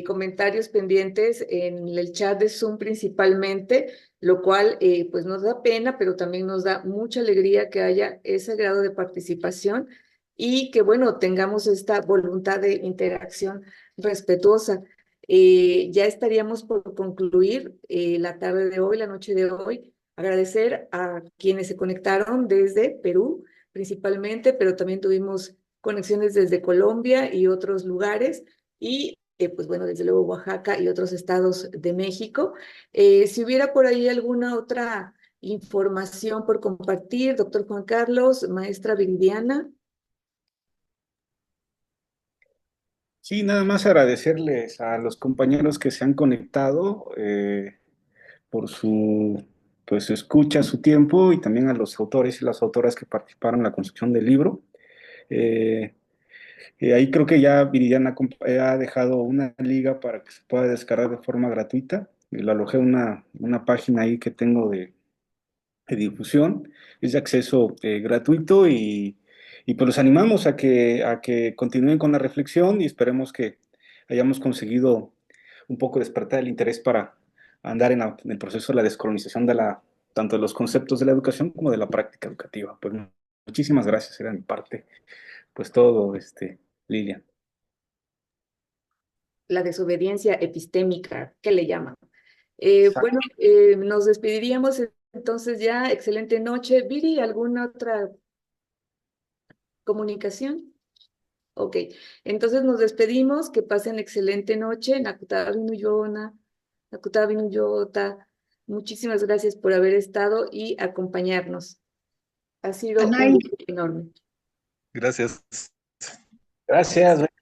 comentarios pendientes en el chat de Zoom principalmente, lo cual pues nos da pena, pero también nos da mucha alegría que haya ese grado de participación y que bueno, tengamos esta voluntad de interacción respetuosa. Ya estaríamos por concluir la tarde de hoy, la noche de hoy. Agradecer a quienes se conectaron desde Perú, principalmente, pero también tuvimos conexiones desde Colombia y otros lugares, y pues bueno, desde luego Oaxaca y otros estados de México. Si hubiera por ahí alguna otra información por compartir, doctor Juan Carlos, maestra Viridiana. Sí, nada más agradecerles a los compañeros que se han conectado por su pues, escucha, su tiempo, y también a los autores y las autoras que participaron en la construcción del libro. Ahí creo que ya Viridiana ha dejado una liga para que se pueda descargar de forma gratuita. Lo alojé en una página ahí que tengo de difusión. Es de acceso gratuito y pues los animamos a que continúen con la reflexión y esperemos que hayamos conseguido un poco despertar el interés para andar en el proceso de la descolonización tanto de los conceptos de la educación como de la práctica educativa. Pues muchísimas gracias, era mi parte. Pues todo, Lilian. La desobediencia epistémica, ¿qué le llaman? Bueno, nos despediríamos entonces ya. Excelente noche. Viri, ¿alguna otra comunicación? Ok, entonces nos despedimos. Que pasen excelente noche. Nakutá Vinuyona, Nakutá Vinuyota. Muchísimas gracias por haber estado y acompañarnos. Ha sido un gusto enorme. Gracias. Gracias.